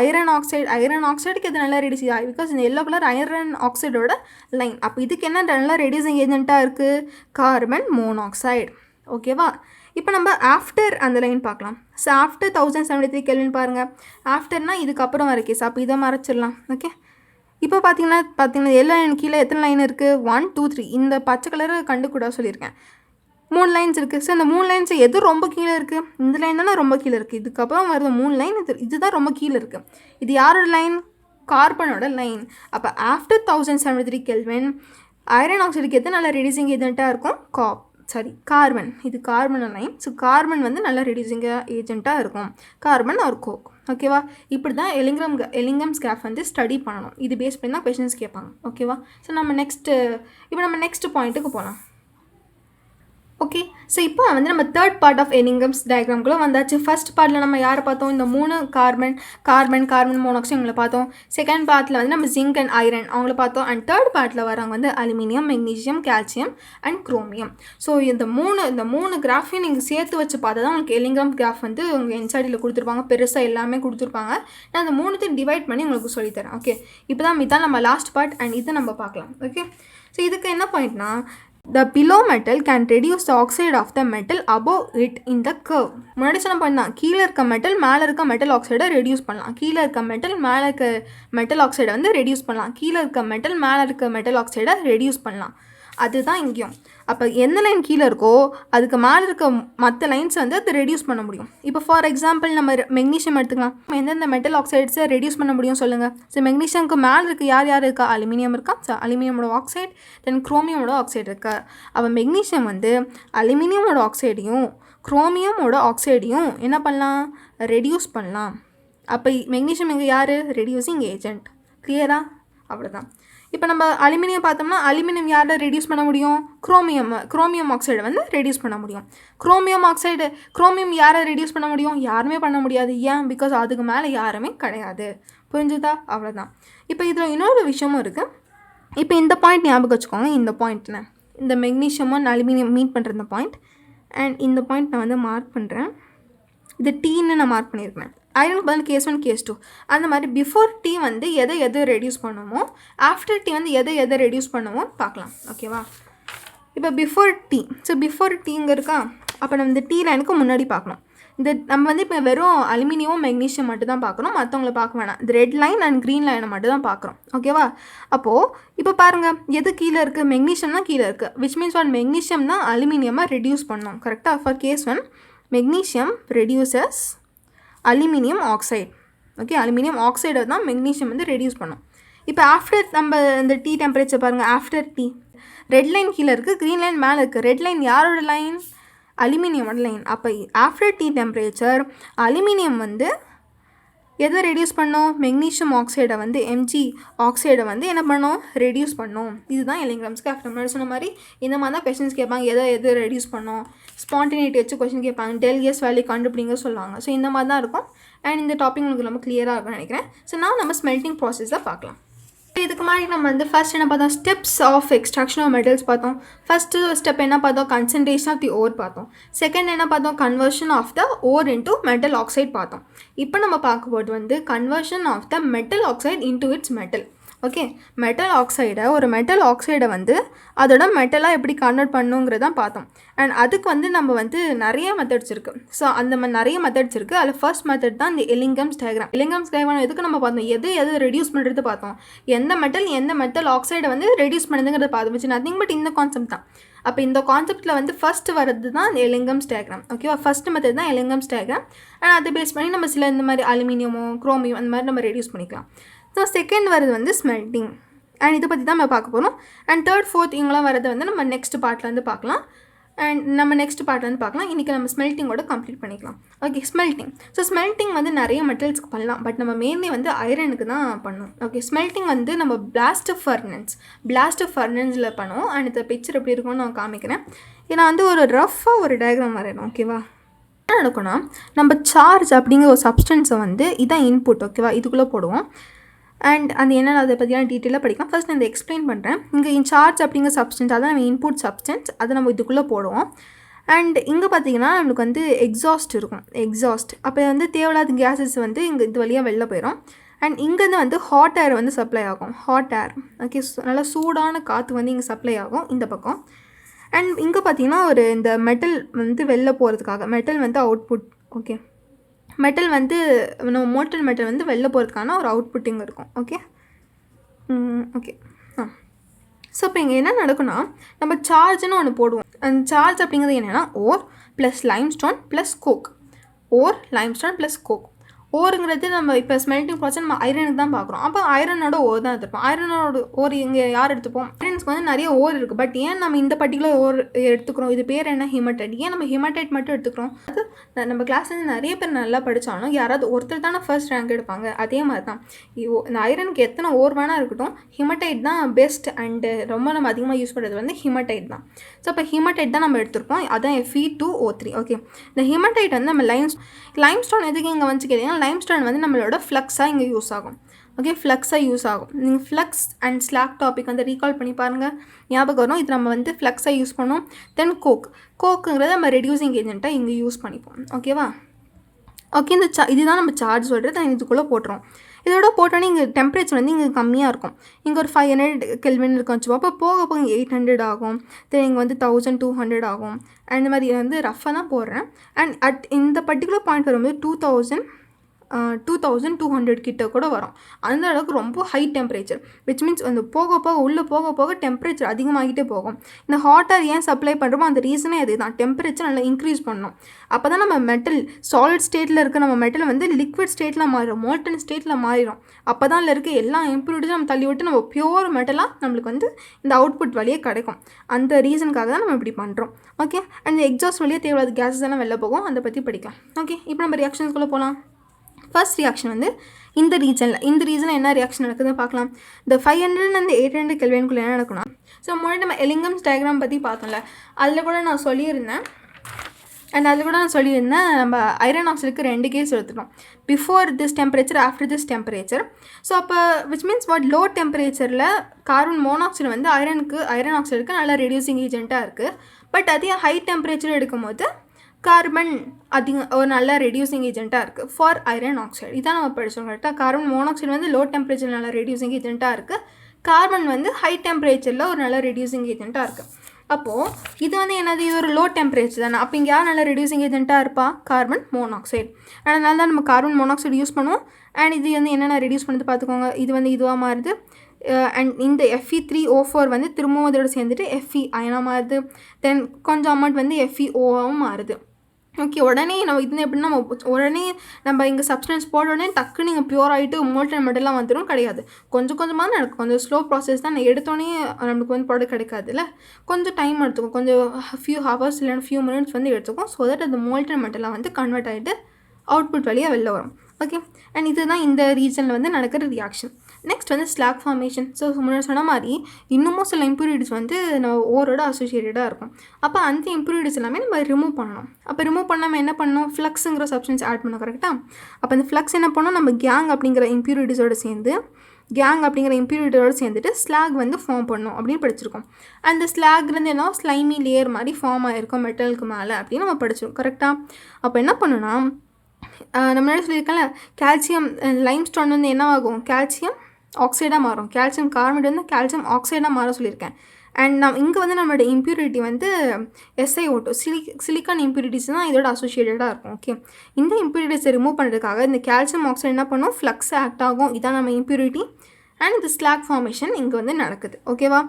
ஐரன் ஆக்சைடுக்கு எது நல்லா ரெடியூஸ் ஆகி, பிகாஸ் இந்த எல்லோ கலர் ஐரன் ஆக்சைடோட லைன். அப்போ இதுக்கு என்ன நல்ல ரெடியூசிங் ஏஜென்ட்டாக இருக்குது? Carbon monoxide. ஓகேவா? இப்போ நம்ம ஆஃப்டர் அந்த லைன் பார்க்கலாம். ஸோ ஆஃப்டர் 1073 கெல்வின் பாருங்கள். ஆஃப்டர்னால் இதுக்கப்புறம் வர கேஸ். அப்போ இதை மறைச்சிடலாம். ஓகே, இப்போ பார்த்தீங்கன்னா எல்லா லைன் கீழே எத்தனை லைன் இருக்குது? 1 2 3. இந்த பச்சை கலரை கண்டுக்கூட சொல்லியிருக்கேன். 3 லைன்ஸ் இருக்குது. ஸோ இந்த 3 லைன்ஸ் எது ரொம்ப கீழே இருக்குது? இந்த லைன் தானே ரொம்ப கீழே இருக்குது. இதுக்கப்புறம் வருது 3 லைன், இதுதான் ரொம்ப கீழே இருக்குது. இது யாரோட லைன்? கார்பனோட லைன். அப்போ ஆஃப்டர் 1073 கெல்வின் ஐரன் ஆக்சைடுக்கு எது நல்ல ரெடியூசிங் ஏஜென்ட்டாக இருக்கும்? கார்பன். இது கார்பனோட லைன். ஸோ கார்பன் வந்து நல்ல ரெடியூசிங் ஏஜென்ட்டாக இருக்கும், கார்பன் ஆர் கோக். ஓகேவா? இப்படி தான் எலிங்கம்ஸ் கிராஃப் வந்து ஸ்டடி பண்ணணும். இது பேஸ் பண்ணி தான் கொஷின்ஸ் கேட்பாங்க. ஓகேவா? ஸோ நம்ம நெக்ஸ்ட் பாயிண்ட்டுக்கு போகலாம். ஓகே, ஸோ இப்போ வந்து நம்ம தேர்ட் பார்ட் ஆஃப் எலிங்கம்ஸ் டயக்ராம்குள்ளே வந்தாச்சு. ஃபர்ஸ்ட் பார்ட்டில் நம்ம யாரை பார்த்தோம்? இந்த 3 கார்பன் மோனாக்சைடு இவங்களை பார்த்தோம். செகண்ட் பார்ட்டில் வந்து நம்ம ஜிங்க் அண்ட் ஐரன் அவங்கள பார்த்தோம். அண்ட் தேர்ட் பார்ட்டில் வரவங்க வந்து aluminium, magnesium, calcium and chromium. So இந்த மூணு கிராஃபையும் நீங்கள் சேர்த்து வச்சு பார்த்தா தான் உங்களுக்கு எலிங்கம் கிராஃப் வந்து உங்கள் என்சிஆர்டியில் கொடுத்துருப்பாங்க. பெருசாக எல்லாமே கொடுத்துருப்பாங்க. நான் அந்த 3த்தையும் டிவைட் பண்ணி உங்களுக்கு சொல்லித்தரேன். ஓகே, இப்போ தான் இதான் நம்ம லாஸ்ட் பார்ட் அண்ட் இதை நம்ம பார்க்கலாம். ஓகே, ஸோ இதுக்கு என்ன பாயிண்ட்னா, the below metal can reduce the oxide of the metal above it in the curve. முன்னாடி சொன்ன பாயிண்ட் தான், கீழே இருக்க மெட்டல் மேலே இருக்க மெட்டல் ஆக்சைடை ரெடியூஸ் பண்ணலாம். கீழே இருக்க மெட்டல் மேலே இருக்க மெட்டல் ஆக்சைடை வந்து ரெடியூஸ் பண்ணலாம். கீழே இருக்க மெட்டல் மேலே இருக்க மெட்டல் ஆக்சைடை ரெடியூஸ் பண்ணலாம். அதுதான் இங்கேயும். அப்போ எந்த லைன் கீழே இருக்கோ அதுக்கு மேலே இருக்க மற்ற லைன்ஸ் வந்து அது ரெடியூஸ் பண்ண முடியும். இப்போ ஃபார் எக்ஸாம்பிள் நம்ம மெக்னீஷியம் எடுத்துக்கலாம். எந்தெந்த மெட்டல் ஆக்சைட்ஸை ரெடியூஸ் பண்ண முடியும் சொல்லுங்கள். ஸோ மெக்னீஷியம்க்கு மேலே இருக்குது யார் இருக்கா? அலுமினியம் இருக்கா. ஸோ அலுமினியமோட ஆக்சைடு, தென் குரோமியமோட ஆக்சைடு இருக்கா. அப்போ மெக்னீஷியம் வந்து அலுமினியமோட ஆக்சைடையும் குரோமியமோட ஆக்சைடையும் என்ன பண்ணலாம்? ரெடியூஸ் பண்ணலாம். அப்போ மெக்னீஷியம் இங்கே யார்? Reducing agent. கிளியரா? அவ்வளோதான். இப்போ நம்ம அலுமினியம் பார்த்தோம்னா அலுமினியம் யாரை ரெடியூஸ் பண்ண முடியும்? குரோமியம் ஆக்சைடை வந்து ரெடியூஸ் பண்ண முடியும். குரோமியம் யாரை ரெடியூஸ் பண்ண முடியும்? யாருமே பண்ண முடியாது. ஏன்? பிகாஸ் அதுக்கு மேலே யாருமே கிடையாது. புரிஞ்சுதா? அவ்வளோதான். இப்போ இதில் இன்னொரு விஷயமும் இருக்குது. இப்போ இந்த பாயிண்ட் ஞாபகம் வச்சுக்கோங்க. இந்த பாயிண்ட்னு இந்த மெக்னீஷியமும் அலுமினியம் மீட் பண்ணுற இந்த பாயிண்ட் அண்ட் இந்த பாயிண்ட் நான் வந்து மார்க் பண்ணுறேன். இது டீன்னு நான் மார்க் பண்ணியிருக்கேன். ஐரனுக்கு பதில் கேஸ் 1 கேஸ் 2 அந்த மாதிரி பிஃபோர் டீ வந்து எதை ரெடியூஸ் பண்ணுமோ ஆஃப்டர் டீ வந்து எதை ரெடியூஸ் பண்ணுமோ பார்க்கலாம். ஓகேவா? இப்போ பிஃபோர் டீ. ஸோ பிஃபோர் டீங்க இருக்கா? அப்போ நம்ம இந்த டீ லைனுக்கு முன்னாடி பார்க்கணும். இந்த நம்ம வந்து இப்போ வெறும் அலுமினியம் மெக்னீஷியம் மட்டும் தான் பார்க்குறோம், மற்றவங்கள பார்க்க வேணாம். இந்த ரெட் லைன் அண்ட் க்ரீன் லைனை மட்டும் தான் பார்க்குறோம். ஓகேவா? அப்போது இப்போ பாருங்கள், எது கீழே இருக்குது? மெக்னீஷியம் தான் கீழே இருக்குது. விச் மீன்ஸ் ஒன் மெக்னீஷியம் தான் அலுமினியமாக ரெடியூஸ் பண்ணோம். கரெக்டாக? For case 1 magnesium reduces aluminium oxide. Okay, aluminium ஆக்சைடை தான் மெக்னீஷியம் வந்து ரெடியூஸ் பண்ணோம். இப்போ ஆஃப்டர் நம்ம இந்த டீ டெம்பரேச்சர் பாருங்கள். ஆஃப்டர் டீ ரெட் லைன் கீழே இருக்குது, க்ரீன் லைன் மேலே இருக்குது. ரெட் லைன் யாரோட லைன்? அலுமினியமோட லைன். அப்போ ஆஃப்டர் டீ டெம்பரேச்சர் அலுமினியம் வந்து எதை ரெடியூஸ் பண்ணோம்? மெக்னீஷியம் ஆக்சைடை வந்து எம்ஜி ஆக்சைடை வந்து என்ன பண்ணோம்? ரெடியூஸ் பண்ணோம். இதுதான் எலிங்கிராம்ஸ்க்கு ஆஃப்டர் முன்னாடி சொன்ன மாதிரி இந்த மாதிரி தான் கொஸ்டின்ஸ் கேட்பாங்க. எதை ரெடியூஸ் பண்ணோம்? ஸ்பான்டேனிட்டி வச்சு கொஸ்டின் கேட்பாங்க. டெல்கியஸ் வேல்யூ கண்டுபிடிங்க சொல்லுவாங்க. ஸோ இந்த மாதிரி தான் இருக்கும். அண்ட் இந்த டாபிக் உங்களுக்கு ரொம்ப கிளியராக இருக்கும்னு நினைக்கிறேன். ஸோ நான் நம்ம ஸ்மெல்ட்டிங் ப்ராசஸில் பார்க்கலாம். இதுக்கு மாதிரி நம்ம வந்து ஃபர்ஸ்ட் என்ன பார்த்தோம்? Steps of extraction of metals பார்த்தோம். ஃபஸ்ட்டு ஸ்டெப் என்ன பார்த்தோம்? கன்சன்ட்ரேஷன் ஆஃப் தி ஓர் பார்த்தோம். செகண்ட் என்ன பார்த்தோம்? Conversion of the ore into metal oxide பார்த்தோம். இப்போ நம்ம பார்க்க போகிறது வந்து conversion of the metal oxide into its metal. Okay, metal ஆக்சைடை ஒரு மெட்டல் ஆக்சைடை வந்து அதோட மெட்டலாக எப்படி கன்வெர்ட் பண்ணுங்கிறதான் பார்த்தோம். அண்ட் அதுக்கு வந்து நம்ம வந்து நிறைய மெத்தட்ஸ் இருக்குது. ஸோ அந்த நிறைய மெத்தட்ஸ் இருக்குது. அதில் ஃபர்ஸ்ட் மெத்தட் தான் இந்த எலிங்கம்ஸ் டயக்ராம். எலிங்கம்ஸ் டயக்ராம் எதுக்கு நம்ம பார்த்தோம்? எது ரெடியூஸ் பண்ணுறது பார்த்தோம். எந்த மெட்டல் ஆக்சைடை வந்து ரெடியூஸ் பண்ணுதுங்கிறத பார்த்தோம். வச்சு நத்திங் பட் இந்த கான்செப்ட் தான். அப்போ இந்த கான்செப்ட்டில் வந்து ஃபஸ்ட்டு வரது தான் இந்த எலிங்கம்ஸ் டயக்ராம். ஓகேவா? ஃபஸ்ட்டு மெத்தட் தான் எலிங்கம்ஸ் டயக்ராம். அண்ட் அதை பேஸ் பண்ணி நம்ம சில இந்த மாதிரி அலுமினியமோ குரோமியம் அந்த மாதிரி நம்ம ரெடியூஸ் பண்ணிக்கலாம். ஸோ செகண்ட் வரது வந்து ஸ்மெல்ட்டிங். அண்ட் இதை பற்றி தான் நம்ம பார்க்க போகிறோம். அண்ட் தேர்ட் ஃபோர்த் இவங்களாம் வரதை வந்து நம்ம நெக்ஸ்ட் பார்ட்டில் வந்து பார்க்கலாம். அண்ட் நம்ம நெக்ஸ்ட் பார்ட்டில் வந்து பார்க்கலாம். இன்றைக்கி நம்ம ஸ்மெல்ட்டிங்கோட கம்ப்ளீட் பண்ணிக்கலாம். Okay, smelting. ஸோ ஸ்மெல்ட்டிங் வந்து நிறைய மெட்டல்ஸ்க்கு பண்ணலாம். பட் நம்ம மெயின்லி வந்து ஐரனுக்கு தான் பண்ணுவோம். ஓகே, ஸ்மெல்ட்டிங் வந்து நம்ம பிளாஸ்ட் ஃபர்னன்ஸில் பண்ணுவோம். அண்ட் இந்த பிக்சர் எப்படி இருக்கும்னு நான் காமிக்கிறேன். ஏன்னா வந்து ஒரு ரஃப்பாக ஒரு டயக்ராம் வரையணும். ஓகேவா? என்ன நடக்கும்னா, நம்ம சார்ஜ் அப்படிங்கிற ஒரு சப்ஸ்டன்ஸை வந்து இதான் இன்புட். ஓகேவா? இதுக்குள்ளே போடுவோம். அண்ட் அது என்னென்ன அதை பற்றியான டீட்டெயிலாக படிக்கலாம். ஃபர்ஸ்ட் நான் இதை எக்ஸ்பிளைன் பண்ணுறேன். இங்கே சார்ஜ் அப்படிங்கிற சப்ஸ்டன்ஸ் அதான் நம்ம இன்புட் சப்ஸ்டன்ஸ், அதை நம்ம இதுக்குள்ளே போடுவோம். அண்ட் இங்கே பார்த்தீங்கன்னா நம்மளுக்கு வந்து எக்ஸாஸ்ட் இருக்கும். அப்போ வந்து தேவையில்லாத கேஸஸ் வந்து இங்கே இது வழியாக வெளில போயிடும். அண்ட் இங்கேருந்து வந்து ஹாட் ஏர் வந்து சப்ளை ஆகும். Hot air. ஓகே, நல்லா சூடான காற்று வந்து இங்கே சப்ளை ஆகும் இந்த பக்கம். அண்ட் இங்கே பார்த்தீங்கன்னா ஒரு இந்த மெட்டல் வந்து வெளில போகிறதுக்காக மெட்டல் வந்து அவுட்புட். ஓகே, மெட்டல் வந்து நம்ம மோல்டன் மெட்டல் வந்து வெளில போகிறதுக்கான ஒரு அவுட்புட் இங்கே இருக்கும். ஓகே. ஸோ இப்போ இங்கே என்ன நடக்கும்னா, நம்ம சார்ஜ்னு ஒன்று போடுவோம். அந்த சார்ஜ் அப்படிங்கிறது என்னென்னா ஓர் ப்ளஸ் லைம்ஸ்டோன் ப்ளஸ் கோக். ஓருங்கிறது நம்ம இப்போ ஸ்மெல்ட்டிங் ப்ராசஸ் நம்ம ஐரனுக்கு தான் பார்க்குறோம். அப்போ ஐரனோட ஓர் தான் எடுத்துப்போம். ஐரனோட ஓர் இங்கே யார் எடுத்துப்போம்? ஐரன்ஸ்க்கு வந்து நிறைய ஓர் இருக்குது. பட் ஏன் நம்ம இந்த பர்டிகுலர் ஓர் எடுத்துக்கிறோம்? இது பேர் என்ன? ஹிமடைட். ஏன் நம்ம ஹிமடைட் மட்டும் எடுத்துக்கிறோம்? அது நம்ம கிளாஸ்லேருந்து நிறைய பேர் நல்லா படித்தாலும் யாராவது ஒருத்தர் தானே ஃபர்ஸ்ட் ரேங்க் எடுப்பாங்க. அதே மாதிரி தான் இந்த ஐரனுக்கு எத்தனை ஓர் வேணால் இருக்கட்டும், ஹிமடைட் தான் பெஸ்ட். அண்டு ரொம்ப நம்ம அதிகமாக யூஸ் பண்ணுறது வந்து ஹிமடைட் தான். ஸோ இப்போ ஹிமடைட் தான் நம்ம எடுத்துருப்போம். அதான் Fe2O3. ஓகே, இந்த ஹிமடைட் வந்து நம்ம லைம்ஸ்டோன் எதுக்கு இங்கே வந்து கேட்டீங்கன்னா, லைம்ஸ்டோன் வந்து நம்மளோட ஃப்ளக்ஸாக இங்கே யூஸ் ஆகும். ஓகே, ஃப்ளக்ஸாக யூஸ் ஆகும். நீங்கள் ஃப்ளக்ஸ் அண்ட் ஸ்லாக் டாபிக் வந்து ரீகால் பண்ணி பாருங்கள், ஞாபகம் வரும். இது நம்ம வந்து ஃப்ளக்ஸாக யூஸ் பண்ணுவோம். தென் கோக்குங்கிறத நம்ம ரெடியூசிங் ஏஜென்ட்டாக இங்கே யூஸ் பண்ணிப்போம். ஓகேவா? ஓகே, இந்த இதுதான் நம்ம சார்ஜ் சொல்கிறது. இதுக்குள்ளே போட்டுரும். இதோட போட்டோன்னே இங்கே டெம்பரேச்சர் வந்து இங்கே கம்மியாக இருக்கும். இங்கே ஒரு 500 கெல்வின் இருக்கும் வச்சுப்போம். அப்போ போக இங்கே 800 ஆகும். தென் இங்கே வந்து 1200 ஆகும். அண்ட் இந்த மாதிரி வந்து ரஃபாக தான் போடுறேன். அண்ட் இந்த பர்டிகுலர் பாயிண்ட் வரும்போது 2200 கிட்ட கூட வரும். அந்த அளவுக்கு ரொம்ப ஹை டெம்பரேச்சர். விச் மீன்ஸ் அந்த உள்ளே போக டெம்பரேச்சர் அதிகமாகிட்டே போகும். இந்த ஹாட்டர் ஏன் சப்ளை பண்ணுறோமோ அந்த ரீசனே அது தான். டெம்பரேச்சர் நல்லா இன்க்ரீஸ் பண்ணணும். அப்போ தான் நம்ம மெட்டல் சாலிட் ஸ்டேட்டில் இருக்க நம்ம மெட்டல் வந்து லிக்விட் ஸ்டேட்டில் மாறிடும், மோல்டன் ஸ்டேட்டில் மாறிடும். அப்போ தான் அதில் இருக்க எல்லா இம்ப்யூரிட்டிஸும் நம்ம தள்ளி விட்டு நம்ம பியூர் மெட்டலாக நம்மளுக்கு வந்து இந்த அவுட்புட் வழியே கிடைக்கும். அந்த ரீசனுக்காக தான் நம்ம இப்படி பண்ணுறோம். ஓகே, அண்ட் எக்ஸாஸ்ட் வழியாக தேவையில்லாத கேஸஸ் எல்லாம் வெளில போகும். அதை பற்றி படிக்கலாம். ஓகே, இப்போ நம்ம ரியாக்ஷன்ஸ்குள்ளே போகலாம். ஃபர்ஸ்ட் ரியாக்ஷன் வந்து இந்த ரீஜனில் என்ன ரியாக்ஷன் நடக்குதுன்னு பார்க்கலாம். இந்த 500 and 800 கெல்வினுக்குள்ளே என்ன நடக்கணும்? ஸோ முன்னாடி நம்ம எலிங்கம்ஸ் டயக்ராம் பற்றி பார்த்தோம்ல, அதில் கூட நான் சொல்லியிருந்தேன். அண்ட் அது கூட நான் சொல்லியிருந்தேன், நம்ம ஐரன் ஆக்சைடுக்கு 2 கேஸ் எடுத்துட்டோம், before this temperature, after this temperature. So அப்போ விச் மீன்ஸ் வாட், லோ டெம்பரேச்சரில் கார்பன் மோனாக்சைடு வந்து ஐரன் ஆக்சைடுக்கு நல்லா ரெடியூசிங் ஏஜென்ட்டாக இருக்குது. பட் அதே ஹை டெம்பரேச்சர் எடுக்கும்போது கார்பன் ஒரு நல்ல ரெடியூசிங் ஏஜென்ட்டாக இருக்குது ஃபார் ஐரன் ஆக்சைடு. இதான் நம்ம படித்தோம் கரெக்டாக. கார்பன் மோனாக்சைடு வந்து லோ டெம்பரேச்சர் நல்ல ரெடியூசிங் ஏஜென்ட்டாக இருக்குது, கார்பன் வந்து ஹை டெம்பரேச்சரில் ஒரு நல்ல ரெடியூசிங் ஏஜென்ட்டாக இருக்குது. அப்போது இது வந்து என்னது, இது ஒரு லோ டெம்பரேச்சர் தானே. அப்போ இங்கே யார் நல்ல ரெடியூசிங் ஏஜென்ட்டாக இருப்பா, கார்பன் மோனாக்சைடு. அதனால தான் நம்ம கார்பன் மோனாக்சைடு யூஸ் பண்ணுவோம். அண்ட் இது வந்து என்னென்ன ரெடியூஸ் பண்ணது பார்த்துக்கோங்க. இது வந்து இதுவாக மாறுது. அண்ட் இந்த Fe3O4 வந்து திரும்பவும் இதோட சேர்ந்துட்டு Fe அயனாக மாறுது. தென் கொஞ்சம் அமௌண்ட் வந்து FeOவாகவும் மாறுது. ஓகே, உடனே நம்ம இது எப்படின்னா உடனே நம்ம இங்கே சப்ஸ்டன்ஸ் போட உடனே டக்குன்னு நீங்கள் பியூர் ஆகிட்டு மோல்டன் மெட்டல்லாம் வந்துடும் கிடையாது. கொஞ்சம் கொஞ்சமாக நடக்கும், கொஞ்சம் ஸ்லோ ப்ராசஸ் தான். எடுத்தோடனே நம்மளுக்கு வந்து ப்ராடக்ட் கிடைக்காதுல்ல, கொஞ்சம் டைம் எடுத்துக்கும், கொஞ்சம் ஃபியூ ஹவர்ஸ் இல்லைன்னா ஃபியூ மினிட்ஸ் வந்து எடுத்துக்கும். ஸோ தட் அந்த மோல்டன் மெட்டல்லாம் வந்து கன்வெர்ட் ஆகிட்டு அவுட்புட் வழியாக வெளில வரும். ஓகே, அண்ட் இதுதான் இந்த ரீஜனில் வந்து நடக்கிற ரியாக்ஷன். நெக்ஸ்ட் வந்து ஸ்லாக் ஃபார்மேஷன். ஸோ முன்னாடி சொன்ன மாதிரி இன்னமும் சில இம்ப்யூரிட்டிஸ் வந்து நம்ம ஓரோட அசோசியேட்டடாக இருக்கும். அப்போ அந்த இம்ப்யூரிட்டிஸ் எல்லாமே நம்ம ரிமூவ் பண்ணணும். அப்போ ரிமூவ் பண்ணாமல் என்ன பண்ணணும், ஃப்ளக்ஸுங்கிற சப்ஸ்டன்ஸ் ஆட் பண்ணணும் கரெக்டாக. அப்போ அந்த ஃப்ளக்ஸ் என்ன பண்ணோம், நம்ம கேங் அப்படிங்கிற இம்ப்யூரிட்டிஸோடு சேர்ந்துட்டு ஸ்லாக் வந்து ஃபார்ம் பண்ணணும் அப்படின்னு படிச்சிருக்கோம். அந்த ஸ்லாக்லேருந்து என்ன ஸ்லைமி லேயர் மாதிரி ஃபார்ம் ஆகிருக்கும் மெட்டலுக்கு மேலே அப்படின்னு நம்ம படிச்சிருக்கோம் கரெக்டாக. அப்போ என்ன பண்ணணும்னா, நம்ம முன்னாடி சொல்லியிருக்கேன்ல, கால்சியம் லைம்ஸ்டோன் வந்து என்ன ஆகும், கால்சியம் ஆக்சைடாக மாறும். கால்சியம் கார்பனேட் வந்து கால்சியம் ஆக்சைடாக மாற சொல்லியிருக்கேன். அண்ட் இங்கே வந்து நம்மளோட இம்ப்யூரிட்டி வந்து SiO2 சிலிக்கான் இம்ப்யூரிட்டிஸ் தான் இதோட அசோசியேட்டடாக இருக்கும். ஓகே, இந்த இம்ப்யூரிட்டிஸை ரிமூவ் பண்ணுறதுக்காக இந்த கால்சியம் ஆக்சைடு என்ன பண்ணும், ஃப்ளக்ஸ் ஆக்ட் ஆகும். இதான் நம்ம இம்ப்யூரிட்டி. அண்ட் இந்த ஸ்லாக் ஃபார்மேஷன் இங்கே வந்து நடக்குது. ஓகேவா.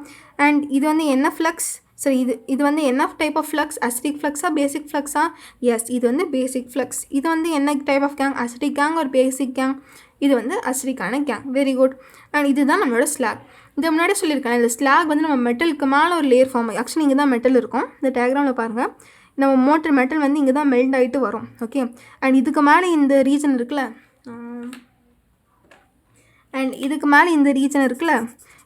அண்ட் இது வந்து என்ன ஃப்ளக்ஸ், சரி இது வந்து என்ன டைப் ஆஃப் ஃப்ளக்ஸ், அசிடிக் ஃப்ளக்ஸா பேசிக் ஃப்ளக்ஸா? எஸ், இது வந்து பேசிக் ஃப்ளக்ஸ். இது வந்து என்ன type of gangue, acidic gangue ஒரு பேசிக் கேங்? இது வந்து அசிடிக்கான கேங். Very good. அண்ட் இதுதான் நம்மளோட ஸ்லாக். இது முன்னாடி சொல்லியிருக்கேன், இந்த ஸ்லாக் வந்து நம்ம மெட்டலுக்கு மேலே ஒரு லேயர் ஃபார்ம் ஆகும். ஆக்சுவலி இங்கே தான் மெட்டல் இருக்கும். இந்த டயக்ராமில் பாருங்கள், நம்ம மெட்டல் வந்து இங்கே தான் மெல்ட் ஆகிட்டு வரும். ஓகே, அண்ட் இதுக்கு மேலே இந்த ரீஜன் இருக்குல்ல,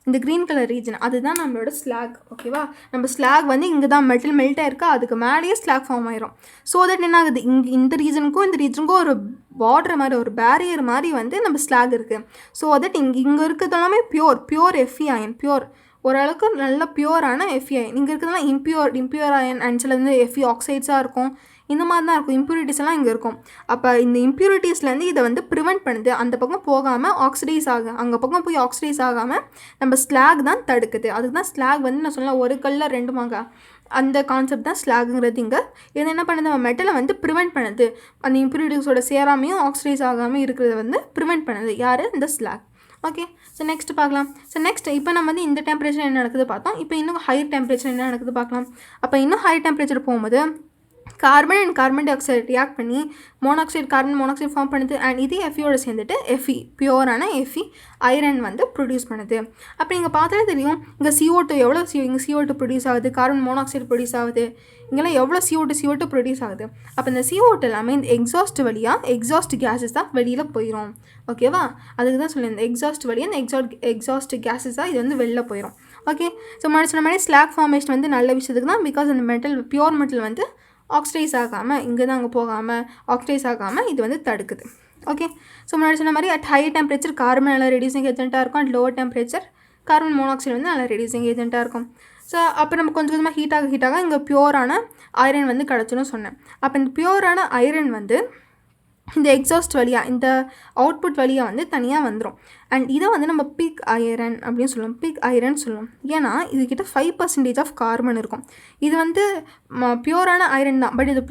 இந்த க்ரீன் கலர் ரீஜன், அதுதான் நம்மளோட ஸ்லாக். ஓகேவா. நம்ம ஸ்லாக் வந்து இங்கே தான் மெட்டல் மெல்ட் ஆயிருக்கா, அதுக்கு மேலேயே ஸ்லாக் ஃபார்ம் ஆயிரும். ஸோ தட் என்ன ஆகுது, இந்த ரீஜனுக்கும் ஒரு பார்டர் மாதிரி, ஒரு பேரியர் மாதிரி வந்து நம்ம ஸ்லாக் இருக்குது. ஸோ தட் இங்கே இருக்கிறது எல்லாமே பியூர் Fe அயன், ஓரளவுக்கு நல்ல பியூரான Fe அயன். இங்கே இருக்கிறதுலாம் இம்பியூர் அயன் அண்ட் சில வந்து Fe ஆக்சைட்ஸாக இருக்கும். இந்த மாதிரி தான் இருக்கும். இம்ப்யூரிட்டிஸ் எல்லாம் இங்கே இருக்கும். அப்போ இந்த இம்ப்யூரிட்டிஸ்லேருந்து இதை வந்து ப்ரிவெண்ட் பண்ணுது, அந்த பக்கம் போகாமல் அங்கே பக்கம் போய் ஆக்சிடைஸ் ஆகாமல் நம்ம ஸ்லாக் தான் தடுக்குது. அதுக்கு தான் ஸ்லாக் வந்து நான் சொன்னேன், ஒரு கல்ல 2 மாங்காய், அந்த கான்செப்ட் தான் ஸ்லாகுங்கிறது. இங்கே இது என்ன பண்ணுது, நம்ம மெட்டலை வந்து ப்ரிவெண்ட் பண்ணுது. அந்த இம்ப்யூரிட்டிஸோட சேராமையும் ஆக்சிடைஸ் ஆகாமல் இருக்கிறத வந்து ப்ரிவெண்ட் பண்ணுது. யார், இந்த ஸ்லாக். ஓகே, ஸோ நெக்ஸ்ட் பார்க்கலாம். ஸோ நெக்ஸ்ட் இப்போ நம்ம வந்து இந்த டெம்பரேச்சர் என்ன நடக்குது பார்த்தோம். இப்போ இன்னும் ஹையர் டெம்பரேச்சர் என்ன நடக்குது பார்க்கலாம். அப்போ இன்னும் ஹையர் டெம்பரேச்சர் போகும்போது carbon and carbon di oxide react பண்ணி கார்பன் மோனாக்சைடு ஃபார்ம் பண்ணுது. அண்ட் இது Feயோட சேர்ந்துட்டு Fe பியூரான Fe ஐரன் வந்து ப்ரொடியூஸ் பண்ணுது. அப்போ நீங்கள் பார்த்தாலே தெரியும், இங்கே CO2 இங்கே CO2 ப்ரொடியூஸ் ஆகுது, கார்பன் மோனாக்சைடு ப்ரொடியூஸ் ஆகுது, இங்கெல்லாம் எவ்வளோ CO2 ப்ரொடியூஸ் ஆகுது. அப்போ இந்த CO2 எல்லாமே இந்த எக்ஸாஸ்ட் கேஸஸ் தான் வெளியில் போயிடும். ஓகேவா. அதுக்கு தான் சொல்லியிருந்தேன், எக்ஸாஸ்ட் வழியாக இந்த எக்ஸாஸ்ட் கேஸஸ் தான் இது வந்து வெளில போயிடும். ஓகே, ஸோ முன்னாடி சொன்ன மாதிரி ஸ்லாக் ஃபார்மேஷன் வந்து நல்ல விஷயத்துக்கு தான். பிகாஸ் அந்த பியூர் மெட்டல் வந்து ஆக்சிடைஸ் ஆகாமல், இங்கே தான் அங்கே போகாமல் ஆக்சிடைஸ் ஆகாமல் இது வந்து தடுக்குது. ஓகே, ஸோ முன்னாடி சொன்ன மாதிரி அட் ஹை டெம்பரேச்சர் கார்பன் நல்லா ரெடியூசிங் ஏஜென்ட்டாக இருக்கும். At lower temperature carbon monoxide வந்து நல்லா ரெடியூசிங் ஏஜென்ட்டாக இருக்கும். ஸோ அப்போ நம்ம கொஞ்சம் கொஞ்சமாக ஹீட்டாக இங்கே பியூரான ஐரன் வந்து கிடச்சுன்னு சொன்னேன். அப்போ இந்த பியூரான ஐரன் வந்து இந்த எக்ஸாஸ்ட் வழியாக, இந்த அவுட்புட் வழியாக வந்து தனியாக வந்துடும். அண்ட் இதை வந்து நம்ம பிக் ஐரன் அப்படின்னு சொல்லுவோம். ஏன்னா இதுக்கிட்ட 5% ஆஃப் கார்பன் இருக்கும். இது வந்து பியூரான ஐரன் தான், பட் இது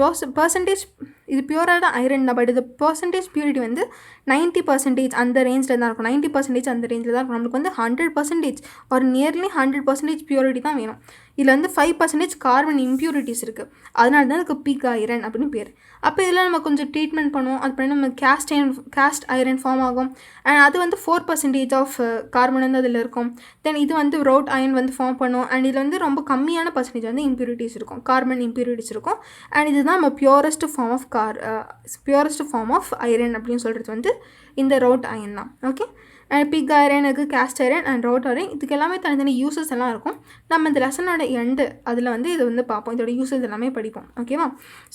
பியூரான ஐரன் தான், பட் இது பர்சன்டேஜ் பியூரிட்டி வந்து 90% அந்த ரேஞ்சில் தான் இருக்கும். 90% அந்த ரேஞ்சில் தான் இருக்கும். நம்மளுக்கு வந்து 100% ஒரு நியர்லி 100% பியூரிட்டி தான் வேணும். இதில் வந்து 5% கார்பன் இம்ப்யூரிட்டிஸ் இருக்குது. அதனால தான் இதுக்கு பிக் ஐரன் அப்படின்னு பேர். அப்போ இதில் நம்ம கொஞ்சம் ட்ரீட்மெண்ட் பண்ணுவோம். அது பண்ணி நம்ம கேஸ்ட் ஐரன் ஃபார்ம் ஆகும். அண்ட் அது வந்து 4% ஆஃப் கார்பன் வந்து அதில் இருக்கும். தென் இது வந்து ரோட் அயன் வந்து ஃபார்ம் பண்ணும். அண்ட் இதில் வந்து ரொம்ப கம்மியான பர்சன்டேஜ் வந்து இம்ப்யூரிட்டிஸ் இருக்கும், கார்பன் இம்ப்யூரிட்டிஸ் இருக்கும். அண்ட் இதுதான் நம்ம பியூரஸ்ட் ஃபார்ம் ஆஃப் ஐரன் அப்படின்னு சொல்கிறது வந்து இந்த ரோட் அயன் தான். ஓகே, அண்ட் பிக் ஐரன் இருக்குது, cast iron and wrought iron. இதுக்கு எல்லாமே தனித்தனி யூசஸ் எல்லாம் இருக்கும். நம்ம இந்த லெசனோட எண்டு அதில் வந்து இது வந்து பார்ப்போம், இதோட யூசஸ் எல்லாமே படிப்போம். ஓகேவா?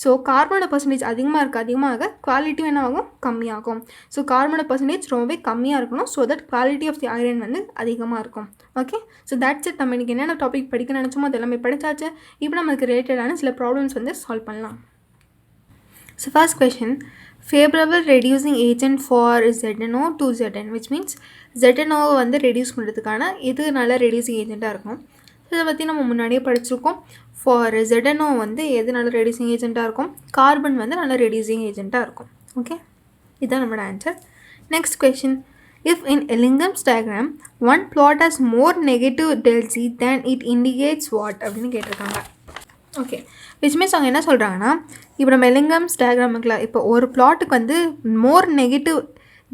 ஸோ கார்பனோட பர்சன்டேஜ் அதிகமாக குவாலிட்டியும் என்ன ஆகும், கம்மியாகும். ஸோ கார்பனோட பர்சன்டேஜ் ரொம்பவே கம்மியாக இருக்கணும், so that quality of the iron வந்து அதிகமாக இருக்கும். Okay, so that's it. நம்ம இன்றைக்கி என்னென்ன டாபிக் படிக்க நினச்சோமோ அது எல்லாமே படித்தாச்சு. இப்போ நமக்கு ரிலேட்டடான சில ப்ராப்ளம்ஸ் வந்து சால்வ் பண்ணலாம். So first question, favorable reducing agent for ZNO to Zn, which means ZNO வந்து ரெடியூஸ் பண்ணுறதுக்கான இது நல்ல ரெடியூசிங் ஏஜெண்ட்டாக இருக்கும். இதை பற்றி நம்ம முன்னாடியே படிச்சிருக்கோம். ஃபார் ZNO வந்து எது நல்ல ரெடியூசிங் ஏஜெண்ட்டாக இருக்கும், கார்பன் வந்து நல்ல ரெடியூசிங் ஏஜெண்ட்டாக இருக்கும். ஓகே, இதுதான் நம்மளோட answer. Next question, if in Ellingham's diagram one plot has more negative del Z than it indicates what அப்படின்னு கேட்டிருக்காங்க. ஓகே, விச் மீன்ஸ் அவங்க என்ன சொல்கிறாங்கன்னா, இப்போ நம்ம எலிங்கம்ஸ் டயக்ராமுக்குள்ள இப்போ ஒரு பிளாட்டுக்கு வந்து more negative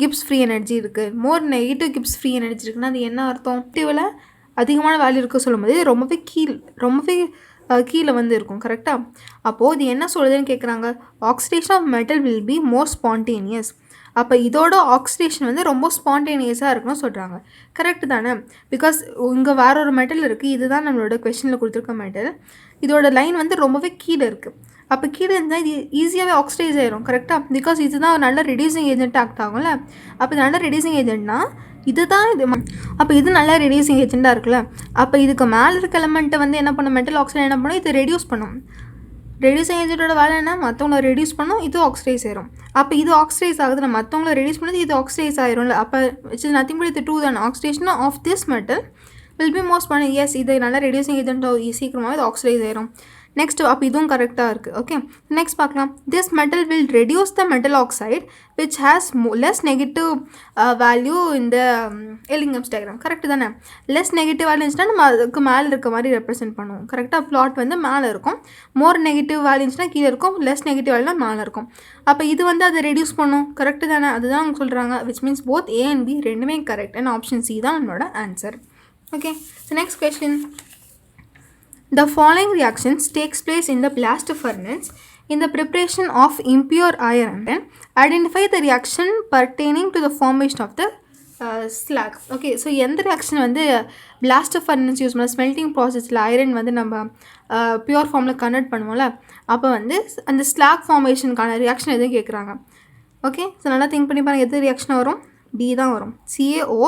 Gibbs free energy இருக்குது, more negative Gibbs free energy இருக்குன்னா அது என்ன அர்த்தம், நெகட்டிவில் அதிகமான வேல்யூ இருக்க சொல்லும்போது ரொம்பவே கீழே வந்து இருக்கும். கரெக்டாக? அப்போது இது என்ன சொல்லுதுன்னு கேட்குறாங்க, oxidation of metal will be more spontaneous. அப்போ இதோட ஆக்சிடேஷன் வந்து ரொம்ப ஸ்பான்டேனியஸாக இருக்குன்னு சொல்கிறாங்க. கரெக்டு தானே? பிகாஸ் இங்கே வேற ஒரு மெட்டல் இருக்குது, இதுதான் நம்மளோட கொஷனில் கொடுத்துருக்க மெட்டல். இதோட லைன் வந்து ரொம்பவே கீழே இருக்குது. அப்போ கீழே இருந்தால் இது ஈஸியாகவே ஆக்சிடைஸ் ஆயிரும். கரெக்டாக? பிகாஸ் இதுதான் நல்ல ரெடியூசிங் ஏஜென்ட் ஆக்ட் ஆகும்ல. அப்போ இது நல்ல ரெடியூசிங் ஏஜென்ட்னா இதுதான் இது. அப்போ இது நல்லா ரெடியூசிங் ஏஜென்ட்டாக இருக்குல்ல. அப்போ இதுக்கு மேலே இருக்க எலமெண்ட்டை வந்து என்ன பண்ணும், மெட்டல் ஆக்சைடு என்ன பண்ணும், இது ரெடியூஸ் பண்ணும். ரெடியூசிங் ஏஜென்ட்டோட வேலை என்ன, மற்றவங்கள ரெடியூஸ் பண்ணும், இது ஆக்சிடைஸ் ஆயிரும். அப்போ இது ஆக்சிடைஸ் ஆகுது, நம்ம மற்றவங்கள ரெடியூஸ் பண்ணது இது ஆக்சிடைஸ் ஆயிரும்ல. அப்போ இட்ஸ் நத்திங் பட் இது ட்ரூ தான், oxidation of this metal will be most பண்ணி. எஸ், இது நல்லா ரெடியூசிங் ஏஜென்ட் சீக்கிரமாக இது ஆக்சிடைஸ் ஆயிரும். நெக்ஸ்ட் அப்போ இதுவும் கரெக்டாக இருக்குது. ஓகே, நெக்ஸ்ட் பார்க்கலாம். This metal will reduce the metal oxide which has less negative value இந்த எலிங்கம்ஸ் டயக்ராம். கரெக்டு தானே? லெஸ் நெகட்டிவ் வேல்யூ இருந்துச்சுன்னா நம்ம அதுக்கு மேலே இருக்க மாதிரி ரெப்ரசென்ட் பண்ணுவோம். கரெக்டாக? பிளாட் வந்து மேலே இருக்கும், மோர் நெகட்டிவ் வேல்யூ இருந்துச்சுன்னா கீழே இருக்கும், லெஸ் நெகட்டிவ் வேல்யூனா மேலே இருக்கும். அப்போ இது வந்து அதை ரெடியூஸ் பண்ணும். கரெக்டு தானே? அதுதான் அவங்க சொல்கிறாங்க. Which means both A and B ரெண்டுமே கரெக்ட். அண்ட் ஆப்ஷன் C தான் நம்மளோட answer. Okay, so next question. The following reactions takes place in the blast furnace in the preparation of impure iron. Identify the reaction pertaining to the formation of the slag. Okay, so எந்த reaction வந்து blast furnace use பண்ண smelting ப்ராசஸில் iron வந்து நம்ம pure ஃபார்மில் convert பண்ணுவோம்ல, அப்போ வந்து அந்த ஸ்லாக் ஃபார்மேஷனுக்கான ரியாக்ஷன் எதுவும் கேட்குறாங்க. ஓகே, ஸோ நல்லா திங்க் பண்ணி பாருங்கள், எது ரியாக்ஷன் வரும், டி தான் வரும். CaO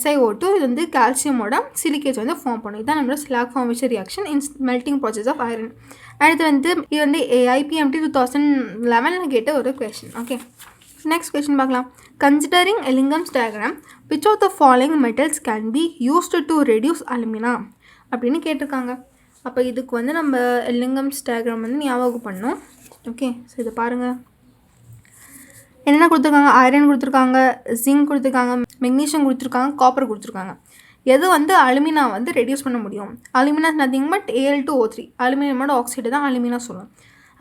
SiO2 இது வந்து கால்சியமோட சிலிகேட் வந்து ஃபார்ம் பண்ணும். இதுதான் நம்மளோட slag formation reaction in melting process of iron. அடுத்து வந்து இது வந்து IPMT 2011 கேட்ட ஒரு கொஷின். ஓகே, நெக்ஸ்ட் கொஷின் பார்க்கலாம். Considering Ellingham's diagram which of the following metals can be used to reduce alumina அப்படின்னு கேட்டிருக்காங்க. அப்போ இதுக்கு வந்து நம்ம எலிங்கம்ஸ் டயக்ராம் வந்து ஞாபகம் பண்ணோம். ஓகே, ஸோ இதை பாருங்கள், என்னென்ன கொடுத்துருக்காங்க, ஐரன் கொடுத்துருக்காங்க, ஜிங்க் கொடுத்துருக்காங்க, மெக்னீஷியம் கொடுத்துருக்காங்க, காப்பர் கொடுத்துருக்காங்க. எது வந்து அலுமினா வந்து ரெடியூஸ் பண்ண முடியும், அலுமினா நத்திங் பட் Al2O3 அலுமினியமோட ஆக்சைடு தான் அலுமினா சொல்லும்.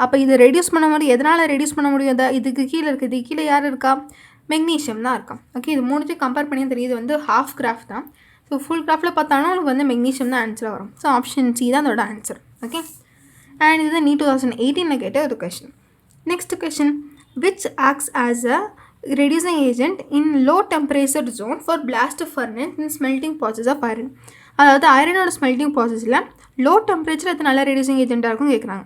அப்போ இது ரெடியூஸ் பண்ண முடியும். எதனால் ரெடியூஸ் பண்ண முடியும், இதுக்கு கீழே இருக்குது, இதுக்கு கீழே யார் இருக்கா, மெக்னீஷியம் தான் இருக்கா. ஓகே, இது மூணுத்தையும் கம்பேர் பண்ணி தெரியுது வந்து ஹாஃப் கிராஃப் தான். ஸோ ஃபுல் கிராஃபில் பார்த்தாலும் உங்களுக்கு வந்து மெக்னீஷியம் தான் ஆன்சராக வரும். ஸோ ஆப்ஷன் C தான் அதோட ஆன்சர். ஓகே, அண்ட் இது நீ 2018 கேட்ட ஒரு question. Next question, which acts as a reducing agent in low temperature zone for blast furnace in smelting process of iron. அதாவது ஐரனோட ஸ்மெல்டிங் ப்ராசஸில் லோ டெம்பரேச்சர் அது நல்லா ரெடியூசிங் ஏஜென்ட்டாக இருக்கும் கேட்குறாங்க.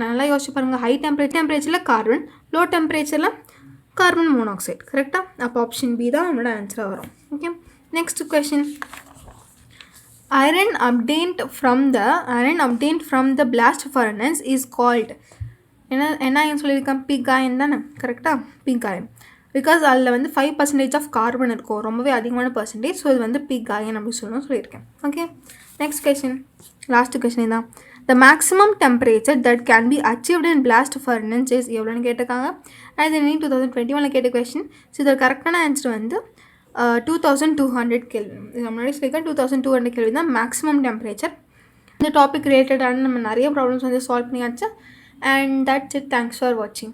நல்லா யோசிச்சு பாருங்கள், ஹை டெம்பரேச்சரில் கார்பன், லோ டெம்பரேச்சரில் கார்பன் மோனாக்சைடு. கரெக்டாக? அப்போ ஆப்ஷன் B தான் நம்மளோட ஆன்சராக வரும். Okay, next question. Iron obtained from the blast furnace is called என்ன சொல்லியிருக்கேன், பிக் அயன் தானே. கரெக்டாக? Big iron. பிகாஸ் அதில் வந்து 5% ஆஃப் கார்பன் இருக்கும், ரொம்பவே அதிகமான பர்சன்டேஜ். ஸோ இது வந்து பிக் அயன் அப்படின்னு சொல்லியிருக்கேன். Okay, next question, last question தான். The maximum temperature that can be achieved in blast furnace is எவ்வளோன்னு கேட்டிருக்காங்க. அது 2021 கேட்ட கொஷின். ஸோ இதோட கரெக்டான ஆன்சர் வந்து 2200 கெல்வின். இது முன்னாடி சொல்லியிருக்கேன், 2200 கெல்வின் தான் மேக்ஸிமம் டெம்பரேச்சர். இந்த டாபிக் ரிலேட்டடான நம்ம நிறைய ப்ராப்ளம்ஸ் வந்து சால்வ் பண்ணியாச்சு. And that's it. Thanks for watching.